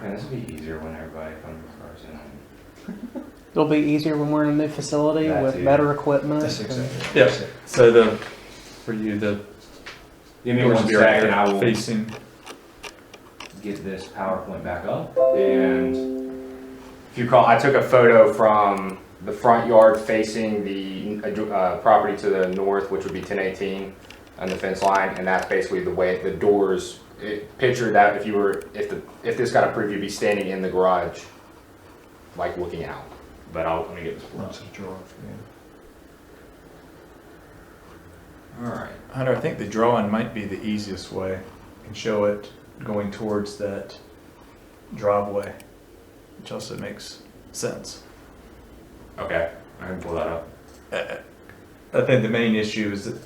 Man, this would be easier when everybody comes in person. It'll be easier when we're in a new facility That with too. better equipment. That's exactly. Yeah. That's it. So for you, the Give me doors one would be right second, I here will facing. get this PowerPoint back up. And if you recall, I took a photo from the front yard facing the property to the north, which would be 1018 on the fence line, and that's basically the way the doors. Picture that if this got approved, you'd be standing in the garage, like looking out. But let me get this pulled up. Onto the drive, yeah. All right. Hunter, I think the drawing might be the easiest way. You can show it going towards that driveway, which also makes sense. Okay, I can pull that up. I think the main issue is that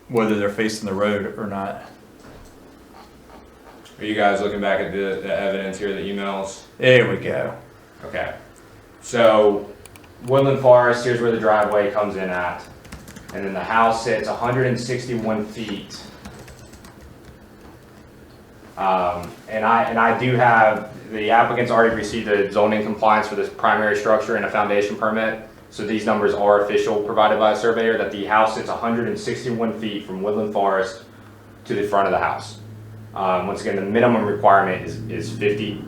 whether they're facing the road or not. Are you guys looking back at the evidence here, the emails? There we go. Okay. So, Woodland Forest, here's where the driveway comes in at. and then the house sits 161 feet. And I do have, the applicant's already received a zoning compliance for this primary structure and a foundation permit. So these numbers are official, provided by a surveyor, that the house sits 161 feet from woodland forest to the front of the house. Once again, the minimum requirement is 50.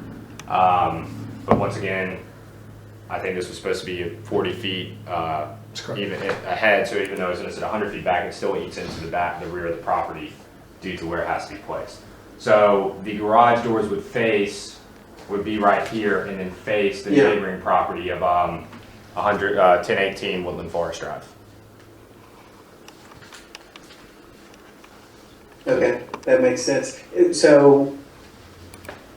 But once again, I think this was supposed to be 40 feet even ahead, so even though it's at 100 feet back, it still eats into the rear of the property due to where it has to be placed. So the garage doors would be right here and then face the neighboring property of 1018 Woodland Forest Drive. Okay, that makes sense. So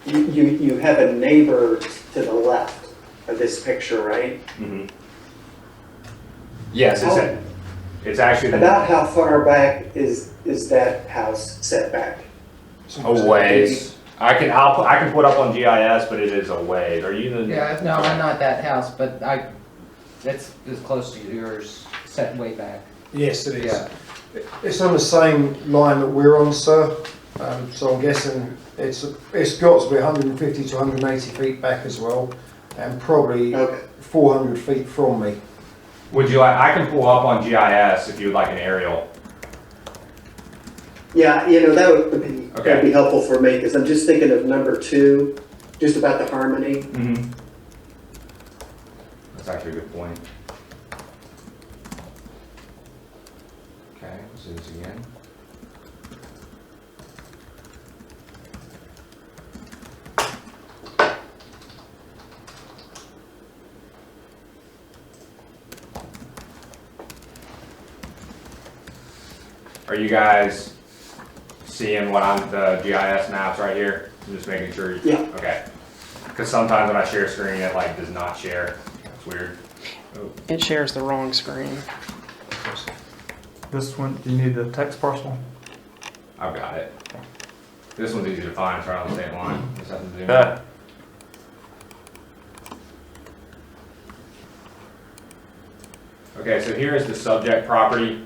you have a neighbor to the left of this picture, right? Mm-hmm. Yes, it's actually About how far back is that house set back? a ways. I can put up on GIS, but it is a ways. Are you the? Yeah, no, I'm not that house, but it's as close to yours, set way back. Yes, it is. Yeah. It's on the same line that we're on, sir. So I'm guessing it's got to be 150 to 180 feet back as well, and probably 400 feet from me. Would you like? I can pull up on GIS if you would like an aerial. Yeah, that'd be helpful for me, because I'm just thinking of number 2, just about the harmony. Mm-hmm. That's actually a good point. Okay, let's do this again. Are you guys seeing what I'm the GIS maps right here? I'm just making sure. Yeah. Okay. Because sometimes when I share screen, it like does not share. It's weird. Oh. It shares the wrong screen. This one, do you need the text parcel? I've got it. This one's easy to find. It's right on the state line. Just have to zoom in. Yeah. Okay, so here is the subject property.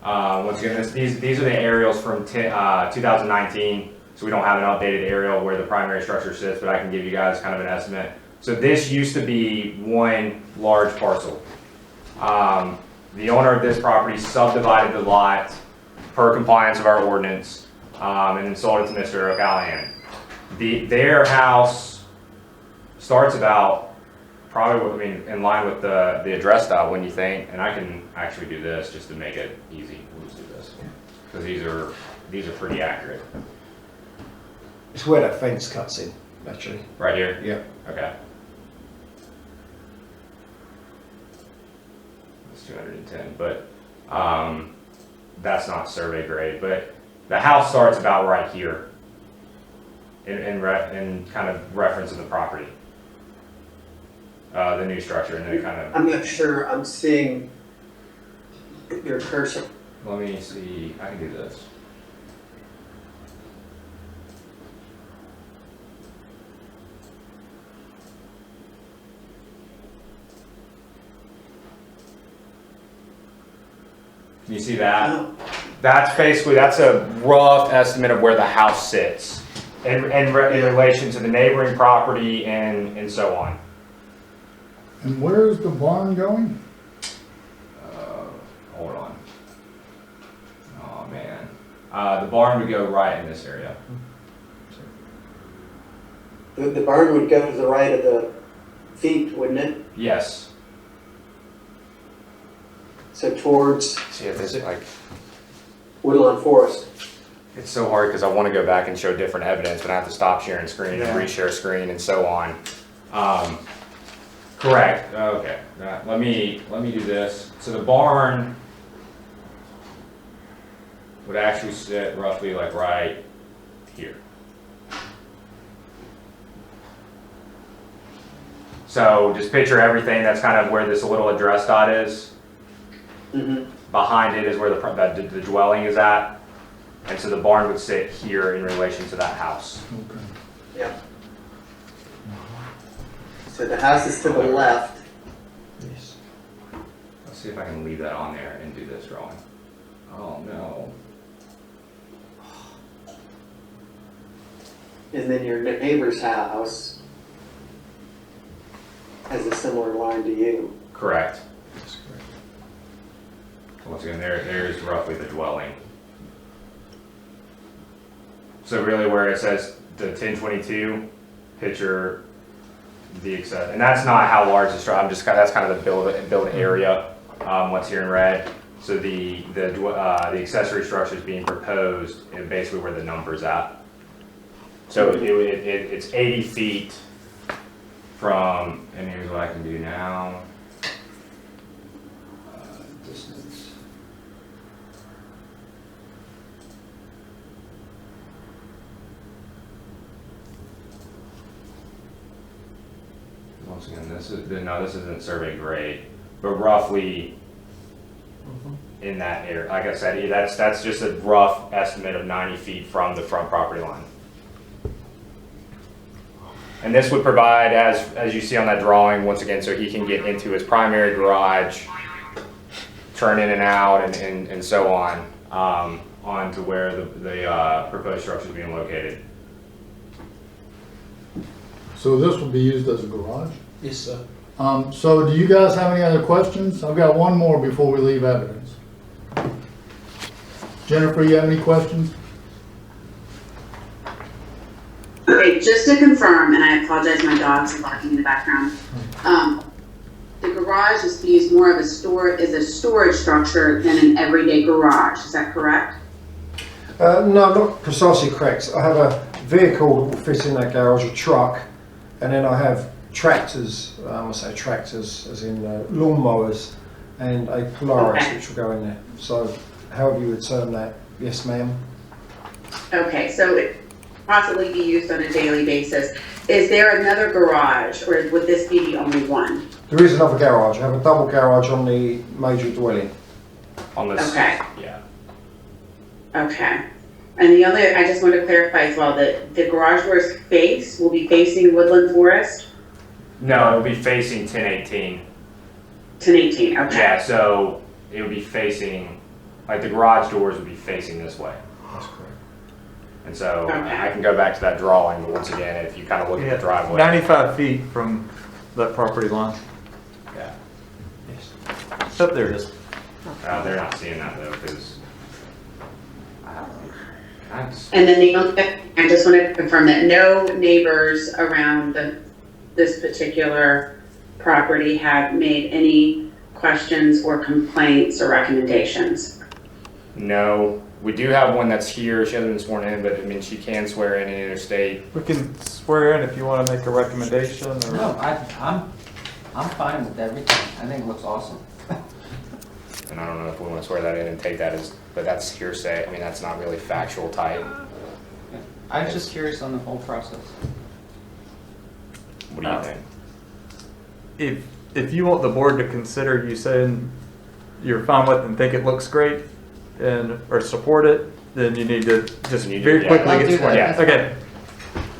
Once again, these are the aerials from 2019, so we don't have an updated aerial where the primary structure sits, but I can give you guys kind of an estimate. So this used to be one large parcel. The owner of this property subdivided the lot per compliance of our ordinance, and then sold it to Mr. O'Callahan. Their house starts about probably, in line with the address style, when you think, and I can actually do this just to make it easy. We'll just do this because these are pretty accurate. It's where that fence cuts in, actually. Right here. Yeah. Okay. It's 210, but that's not survey grade. But the house starts about right here, in kind of reference of the property. The new structure, and then it kind of. I'm not sure I'm seeing your cursor. Let me see. I can do this. Can you see that? That's a rough estimate of where the house sits in relation to the neighboring property and so on. And where's the barn going? Hold on. Oh man. The barn would go right in this area. The barn would go to the right of the feet, wouldn't it? Yes. So towards See if this is like. Woodlawn Forest. It's so hard because I want to go back and show different evidence, but I have to stop sharing screen and reshare screen and so on. Correct. Okay. Let me do this. So the barn would actually sit roughly like right here. So just picture everything. That's kind of where this little address dot is. Mm-hmm. Behind it is where the dwelling is at, and so the barn would sit here in relation to that house. Okay. Yeah. So the house is to the left. Yes. Let's see if I can leave that on there and do this drawing. Oh no. And then your neighbor's house has a similar line to you. Correct. Once again, there's roughly the dwelling. So really where it says the 1022, picture the access, and that's not how large the structure, that's kind of the build area, what's here in red. So the accessory structure is being proposed and basically where the number's at. So it's 80 feet from, and here's what I can do now. Distance. Once again, this isn't survey grade, but roughly in that area. Like I said, that's just a rough estimate of 90 feet from the front property line. And this would provide, as you see on that drawing, once again, so he can get into his primary garage, turn in and out, and so on to where the proposed structure is being located. So this will be used as a garage? Yes, sir. So do you guys have any other questions? I've got one more before we leave evidence. Jennifer, you have any questions? Okay, just to confirm, and I apologize, my dogs are barking in the background. The garage is to be used more of a storage structure than an everyday garage. Is that correct? No, not precisely correct. I have a vehicle that will fit in that garage, a truck, and then I have tractors, I say tractors as in lawnmowers, and a Polaris which will go in there. So however you would term that, yes ma'am. Okay, so it possibly be used on a daily basis. Is there another garage, or would this be the only one? There is another garage. I have a double garage on the major dwelling. On this, Okay. yeah. Okay. And the other, I just want to clarify as well, that the garage doors will be facing Woodland Forest? No, it'll be facing 1018. 1018, okay. Yeah, so it would be facing, like the garage doors would be facing this way. That's correct. And so Okay. I can go back to that drawing, but once again, if you kind of look at the driveway. 95 feet from that property line. Yeah. Yes. Oh, there it is. They're not seeing that though, because. And then the only thing, I just wanted to confirm that no neighbors around this particular property have made any questions or complaints or recommendations. No, we do have one that's here. She hasn't been sworn in, but I mean, she can swear in any other state. We can swear in if you want to make a recommendation or. No, I'm fine with everything. I think it looks awesome. And I don't know if we want to swear that in and take that as, but that's hearsay. I mean, that's not really factual type. I was just curious on the whole process. What do you think? If you want the board to consider you saying you're fine with and think it looks great and or support it, then you need to just very quickly I'll get do sworn in. that. Okay.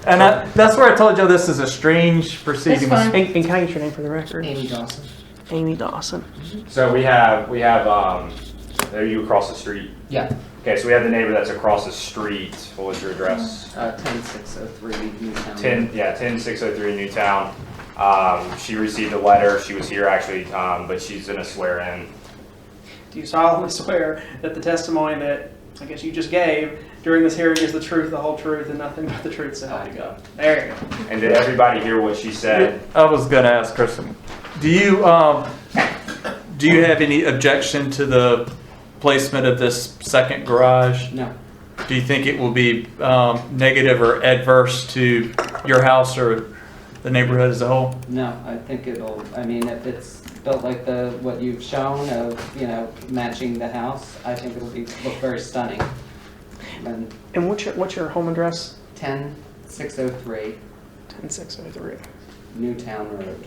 And that's where I told you this is a strange proceeding. fine. And can I get your name for the record? Amy Dawson. Amy Dawson. So we have, are you across the street? Yeah, Okay, so we have the neighbor that's across the street. What was your address? 10603 Newtown. 10603 Newtown. She received a letter. She was here actually, but she's gonna swear in. Do you solemnly swear that the testimony that I guess you just gave during this hearing is the truth, the whole truth, and nothing but the truth, so help you God? There you go. And did everybody hear what she said? I was going to ask Kristen, do you have any objection to the placement of this second garage? No, Do you think it will be negative or adverse to your house or the neighborhood as a whole? no, I think it'll, I mean, if it's built like what you've shown of, matching the house, I think it'll look very stunning. And And what's your home address? 10603 10603. Newtown Road.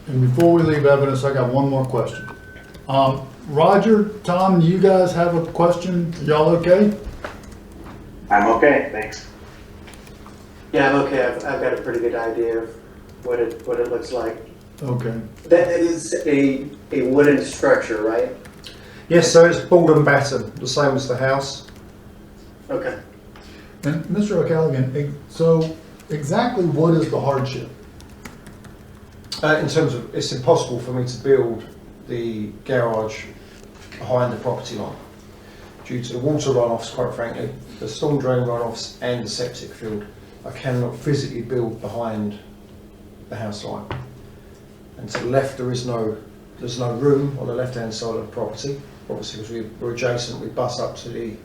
And before we leave evidence, I got one more question. Roger, Tom, do you guys have a question? Y'all okay? I'm okay, thanks. Yeah, I'm okay. I've got a pretty good idea of what it looks like. Okay. That is a wooden structure, right? Yes, so it's board and batten, the same as the house. Okay. And Mr. O'Callaghan, so exactly what is the hardship? In terms of, it's impossible for me to build the garage behind the property line due to the water runoffs, quite frankly, the storm drain runoffs and the septic field. I cannot physically build behind the house line. And to the left, there's no room on the left-hand side of the property. Obviously, because we're adjacent, we bus up to the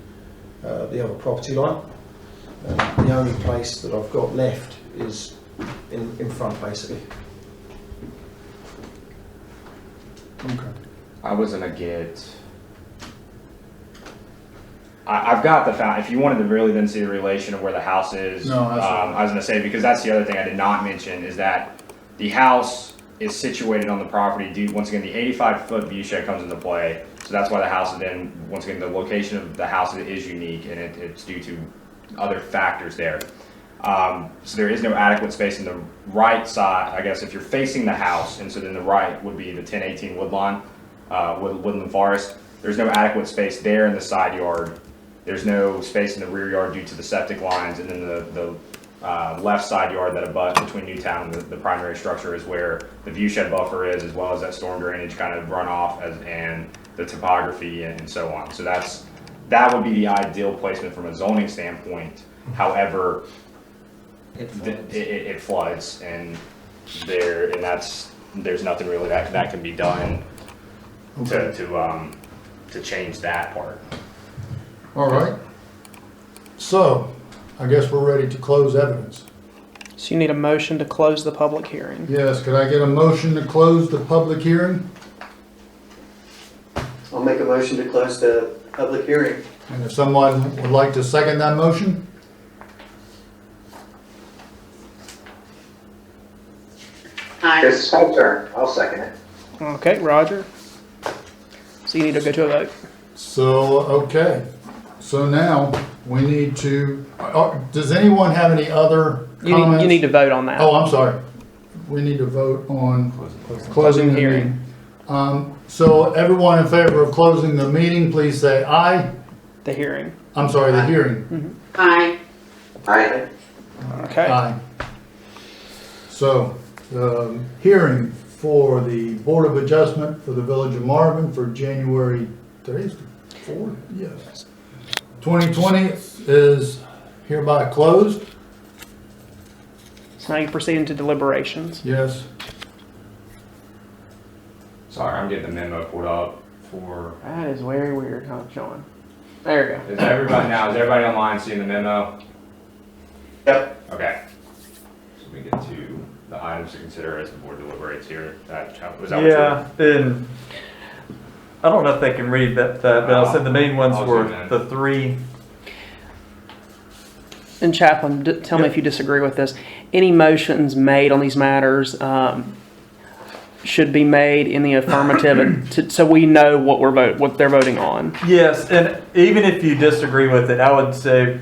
other property line. The only place that I've got left is in front, basically. Okay. I was gonna get. I've got the fact. If you wanted to really then see the relation of where the house is, No, that's I was gonna say, because that's the other thing I did not mention is that the house is situated on the property. Due, once again, the 85-foot view shed comes into play, so that's why the house is then. Once again, the location of the house is unique, and it's due to other factors there. So there is no adequate space in the right side, I guess, if you're facing the house, and so then the right would be the 1018 woodlawn, woodland forest. There's no adequate space there in the side yard. There's no space in the rear yard due to the septic lines, and then the left side yard that abuts between Newtown and the primary structure is where the view shed buffer is, as well as that storm drainage kind of runoff and the topography and so on. So that would be the ideal placement from a zoning standpoint. However, it floods, and there's nothing really that can be done to change that part. All right. So, I guess we're ready to close evidence. So you need a motion to close the public hearing. Yes, could I get a motion to close the public hearing? I'll make a motion to close the public hearing. And if someone would like to second that motion? Aye. It's my turn. I'll second it. Okay, Roger. So you need to go to a vote. So, okay. So now, we need to, does anyone have any other comments? You need to vote on that. Oh, I'm sorry. We need to vote on Closing the hearing. So everyone in favor of closing the meeting, please say aye. The hearing. I'm sorry, the hearing. Aye. Aye. Okay. Aye. So, the hearing for the Board of Adjustment for the Village of Marvin for January, today's the 4th? Yes. 2020 is hereby closed. So now you proceed into deliberations. Yes. Sorry, I'm getting the memo pulled up for. That is very weird, huh, John? There you go. Is everybody online seeing the memo? Yep. Okay. So we get to the items to consider as the board deliberates here. Was that what Yeah, and I don't know if they can read that, but I said the main ones I'll were zoom in. the three. And Chaplain, tell me if you disagree with this. Any motions made on these matters should be made in the affirmative, so we know what they're voting on. Yes, and even if you disagree with it, I would say,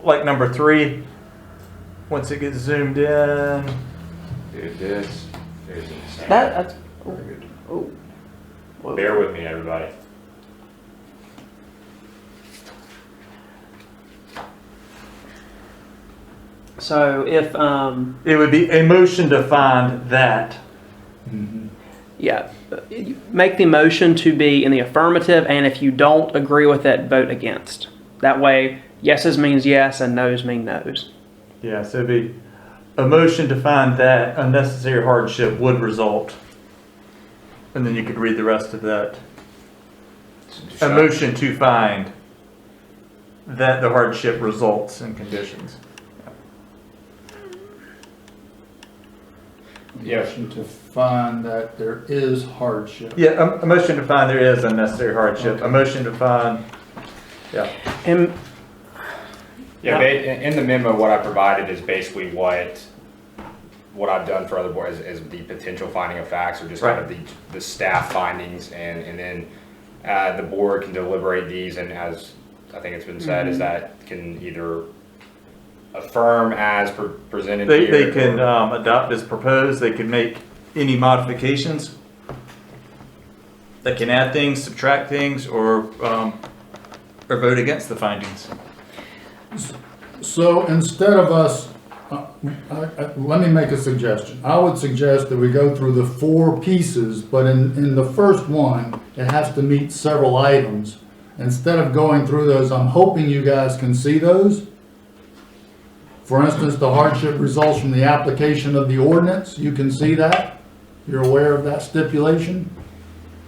like number 3, once it gets zoomed in. Dude, this is insane. That's oh. Whoa. Bear with me, everybody. So if It would be a motion to find that. yeah, make the motion to be in the affirmative, and if you don't agree with it, vote against. That way, yeses means yes and noes mean noes. Yeah, so it'd be a motion to find that unnecessary hardship would result. And then you could read the rest of that. A motion to find that the hardship results in conditions. Motion to find that there is hardship. Yeah, a motion to find there is unnecessary hardship. Okay. A motion to find, yeah. And Yeah, in the memo, what I provided is basically what I've done for other boards is the potential finding of facts, or just kind of the staff findings, and then the board can deliberate these, and as I think it's been said, is that can either affirm as presented They here. can adopt as proposed. They can make any modifications. They can add things, subtract things, or vote against the findings. So instead of us, let me make a suggestion. I would suggest that we go through the 4 pieces, but in the first one, it has to meet several items. Instead of going through those, I'm hoping you guys can see those. For instance, the hardship results from the application of the ordinance. You can see that. You're aware of that stipulation?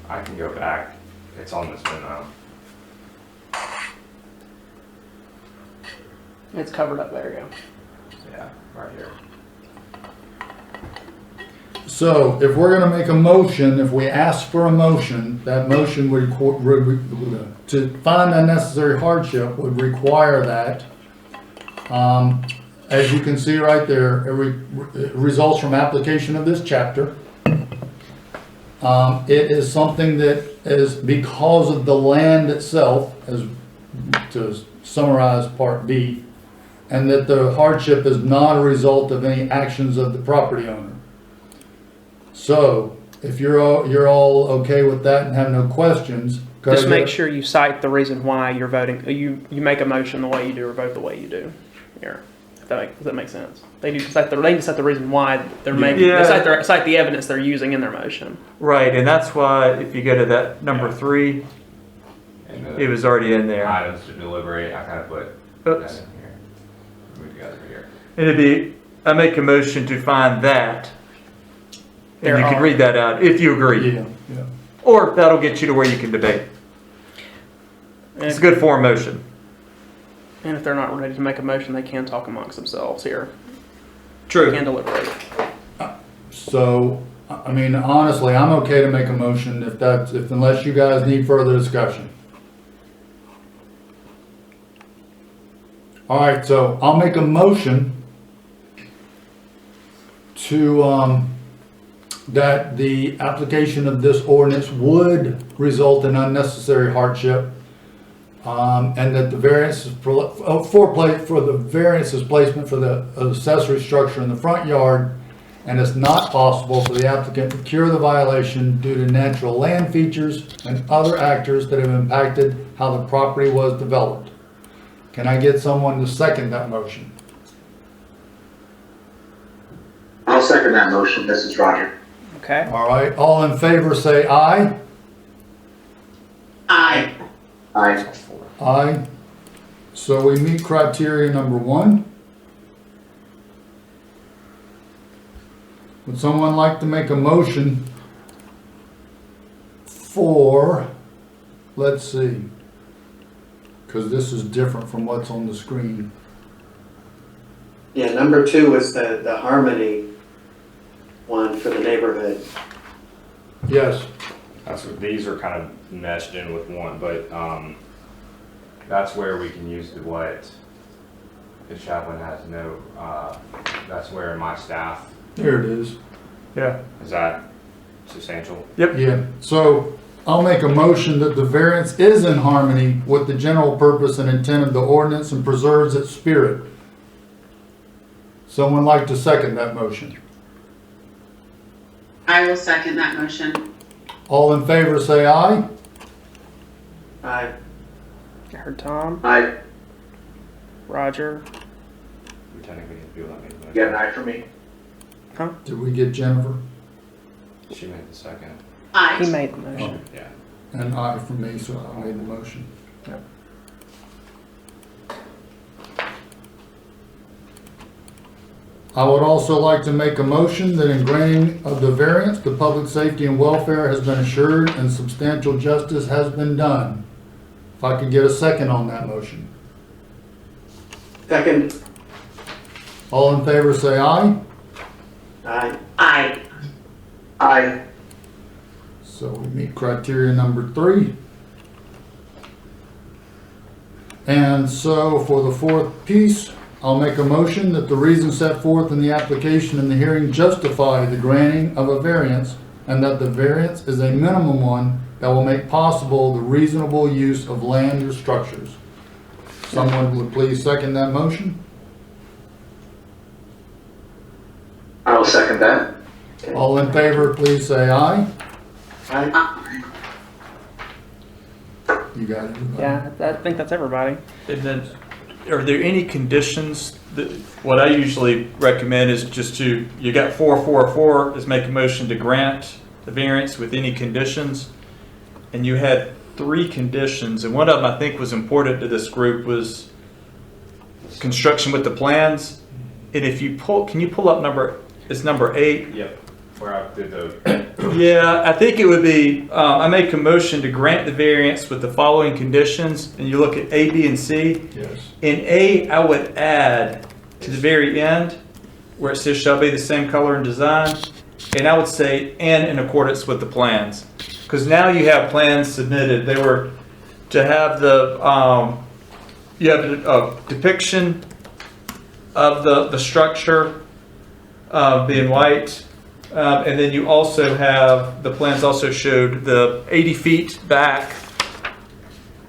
I can go back. It's on this memo. It's covered up there, yeah. Yeah, right here. So if we're gonna make a motion, if we ask for a motion, that motion would, to find unnecessary hardship would require that. As you can see right there, it results from application of this chapter. It is something that is because of the land itself, as to summarize part B, and that the hardship is not a result of any actions of the property owner. So, if you're all okay with that and have no questions, Just make sure you cite the reason why you're voting. You make a motion the way you do or vote the way you do. Here, if that does that make sense? They need to cite the reason why they're making. Yeah. They cite the evidence they're using in their motion. Right, and that's why if you go to that number 3, And it was already in there. items to deliberate, I kind of put that Oops. in here. Move together here. It'd be, I make a motion to find that. And There you can are- read that out if you agree. Yeah. Or that'll get you to where you can debate. It's a good form motion. And if they're not ready to make a motion, they can talk amongst themselves here. They True. can deliberate. So, I mean, honestly, I'm okay to make a motion unless you guys need further discussion. All right, so I'll make a motion to, that the application of this ordinance would result in unnecessary hardship, and that the variance for the variance's placement for the accessory structure in the front yard, and it's not possible for the applicant to cure the violation due to natural land features and other actors that have impacted how the property was developed. Can I get someone to second that motion? I'll second that motion. This is Roger. Okay. All right, all in favor say aye. Aye. Aye. Aye. So we meet criteria number 1. Would someone like to make a motion for, let's see, because this is different from what's on the screen. Yeah, number 2 is the Harmony one for the neighborhood. Yes, That's what, these are kind of meshed in with one, but that's where we can use what the chaplain has no, that's where my staff, there it is. Yeah. is that substantial? Yeah, so I'll make a motion that the variance is in harmony with the general purpose and intent of the ordinance and preserves its spirit. Someone like to second that motion? I will second that motion. All in favor say aye. Aye. I heard Tom, Aye. Roger. We technically can do that. You got an aye for me? Did we get Jennifer? She made the second. He Aye. made the motion. Yeah. And aye for me, so I made the motion. I would also like to make a motion that in granting of the variance, the public safety and welfare has been assured and substantial justice has been done. If I could get a second on that motion. Second. All in favor say aye. Aye. Aye. Aye. So we meet criteria number 3. And so for the 4th piece, I'll make a motion that the reasons set forth in the application and the hearing justify the granting of a variance, and that the variance is a minimum one that will make possible the reasonable use of land or structures. Someone would please second that motion? I will second that. All All in favor, please say aye. Aye. You got it? Yeah, I think that's everybody. And then, are there any conditions that, what I usually recommend is just to, you got 444 is make a motion to grant the variance with any conditions. And you had 3 conditions, and one of them I think was important to this group was construction with the plans. And if you pull, can you pull up it's number 8? Yep. Where I did the. Yeah, I think it would be, I make a motion to grant the variance with the following conditions, and you look at A, B, and C. Yes. In A, I would add to the very end, where it says shall be the same color and design, and I would say, and in accordance with the plans. Because now you have plans submitted, they were to have you have a depiction of the structure being white. And then you also have, the plans also showed the 80 feet back,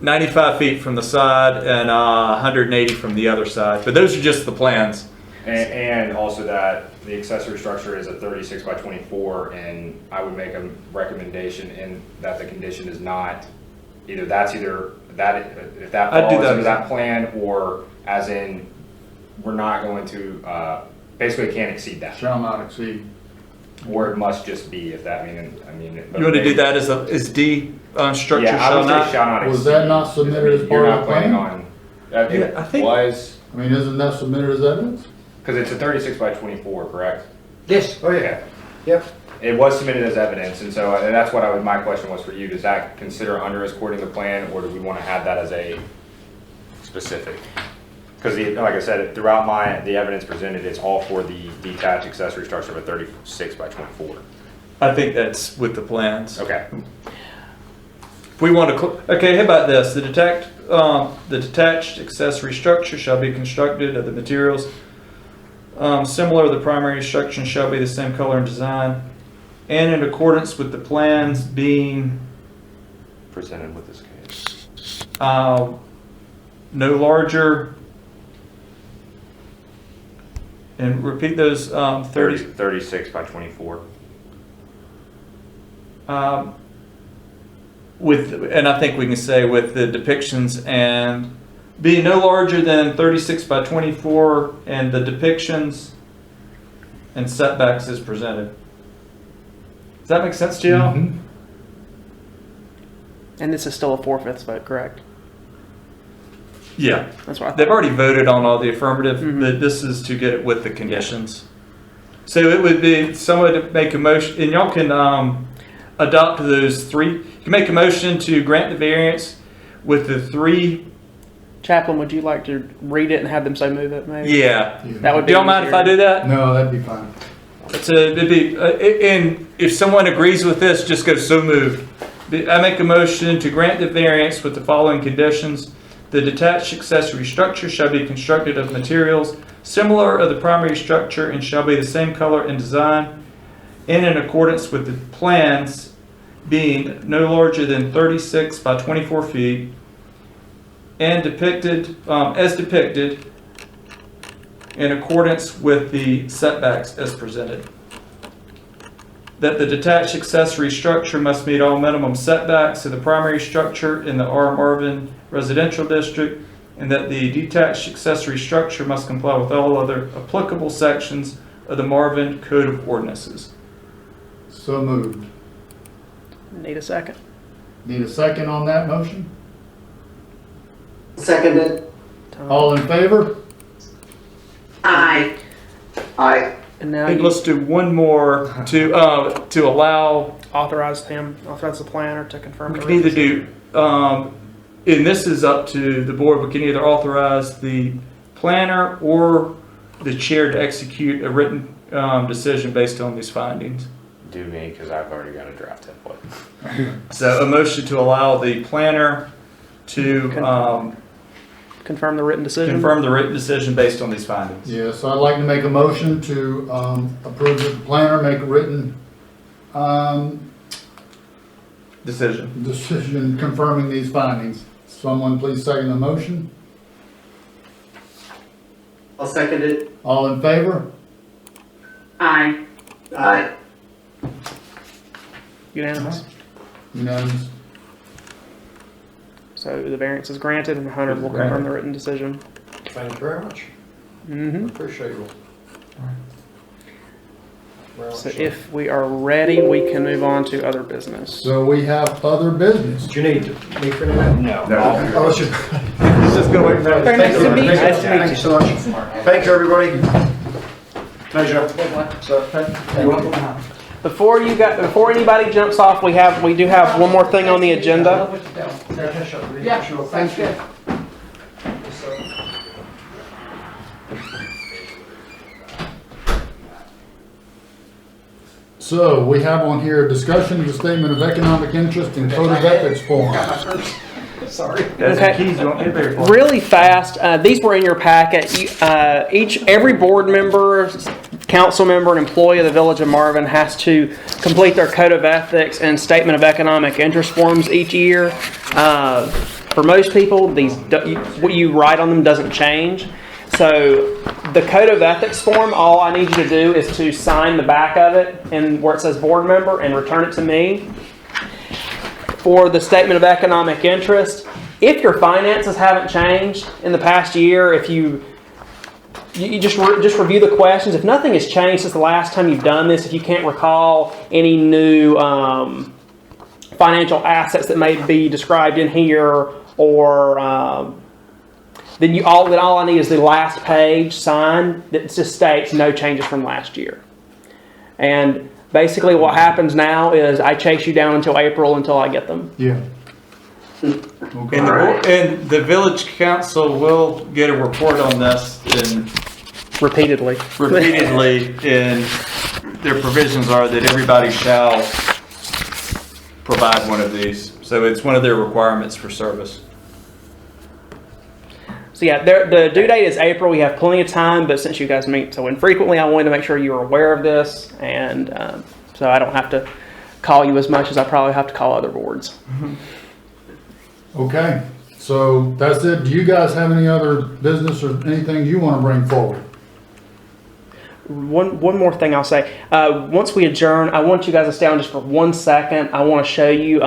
95 feet from the side, and 180 from the other side. But those are just the plans. And also that the accessory structure is a 36 by 24, and I would make a recommendation in that the condition is not, if that I'd do falls that. under that plan, or as in, we're not going to, basically can't exceed that. Shall not exceed. Or it must just be, if that mean, I mean. You want to do that as D, structure Yeah, I shall would say not? shall not exceed. Was that not submitted as part You're of not the planning plan? on, it Yeah, I think- was, I mean, isn't that submitted as evidence? because it's a 36 by 24, correct? Yes, oh yeah, yep. It was submitted as evidence, and so that's what my question was for you. Does that consider under according to plan, or do we want to have that as a specific? Because like I said, throughout the evidence presented, it's all for the detached accessory structure of a 36 by 24. I think that's with the plans. Okay. If we want to, okay, how about this? The detached accessory structure shall be constructed of the materials similar to the primary structure, shall be the same color and design, and in accordance with the plans being Presented with this case. no larger, and repeat those 36 by 24. And I think we can say with the depictions and be no larger than 36 by 24 and the depictions and setbacks as presented. Does that make sense to y'all? Mhm. And this is still a 4/5 vote, correct? Yeah. That's what I They've thought. already voted on all the affirmative, Mhm. but this is to get it with the conditions. So it would be someone to make a motion, and y'all can adopt those 3. You can make a motion to grant the variance with the 3. Chaplain, would you like to read it and have them so move it, maybe? Yeah. That would Do be y'all mind if easier. I do that? No, that'd be fine. It'd be, and if someone agrees with this, just go so moved. I make a motion to grant the variance with the following conditions. The detached accessory structure shall be constructed of materials similar of the primary structure and shall be the same color and design, and in accordance with the plans being no larger than 36 by 24 feet, and depicted, as depicted, in accordance with the setbacks as presented. That the detached accessory structure must meet all minimum setbacks of the primary structure in the R. Marvin Residential District, and that the detached accessory structure must comply with all other applicable sections of the Marvin Code of Ordinances. So moved. Need a second. Need a second on that motion? Seconded. All in favor? Aye. Aye. And now And you let's do one more to allow. authorize the planner to confirm. We the can either decision. do, and this is up to the board. We can either authorize the planner or the chair to execute a written decision based on these findings. Do me, because I've already got a draft template. So a motion to allow the planner to confirm the written decision. confirm the written decision based on these findings. Yes, I'd like to make a motion to approve that the planner make a written decision confirming these findings. Someone please second the motion. I'll second it. All in favor? Aye. Aye. Unanimous. Unanimous. So the variance is granted and Hunter will confirm the written decision. Thank you very much. Mm-hmm. Appreciate you. So if we are ready, we can move on to other business. So we have other business. Do you need me for anything? No. I was just gonna wait for that. Very nice to meet you. Nice to meet you so much. Thank you, everybody. Pleasure. So, you're welcome. Before anybody jumps off, we do have one more thing on the agenda. Yeah, sure. Thank you. So we have on here a discussion of the statement of economic interest and code of ethics form. Sorry. Okay. Really fast. These were in your packet. Every board member, council member, and employee of the Village of Marvin has to complete their code of ethics and statement of economic interest forms each year. For most people, what you write on them doesn't change. So the code of ethics form, all I need you to do is to sign the back of it and where it says board member and return it to me. For the statement of economic interest, if your finances haven't changed in the past year, if you just review the questions. If nothing has changed since the last time you've done this, if you can't recall any new financial assets that may be described in here, or then all I need is the last page signed that just states no changes from last year. And basically what happens now is I chase you down until April until I get them. Yeah. Okay. And the village council will get a report on this Repeatedly. and their provisions are that everybody shall provide one of these. So it's one of their requirements for service. So yeah, the due date is April. We have plenty of time, but since you guys meet so infrequently, I wanted to make sure you were aware of this, and so I don't have to call you as much as I probably have to call other boards. Okay, so that's it. Do you guys have any other business or anything you want to bring forward? One more thing I'll say. Once we adjourn, I want you guys to stay on just for 1 second. I want to show you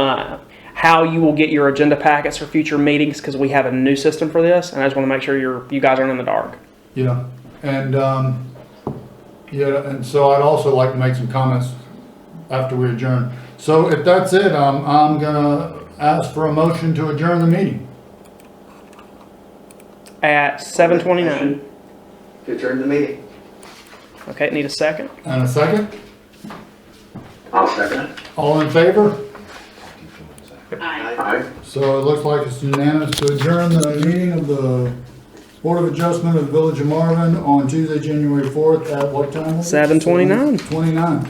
how you will get your agenda packets for future meetings, because we have a new system for this, and I just want to make sure you guys aren't in the dark. Yeah, and so I'd also like to make some comments after we adjourn. So if that's it, I'm gonna ask for a motion to adjourn the meeting. At 7:29. To adjourn the meeting. Okay, need a second? And a second? I'll second it. All in favor? Aye. Aye. So it looks like it's unanimous to adjourn the meeting of the Board of Adjustment of the Village of Marvin on Tuesday, January 4th at what time? 7:29. 7:29.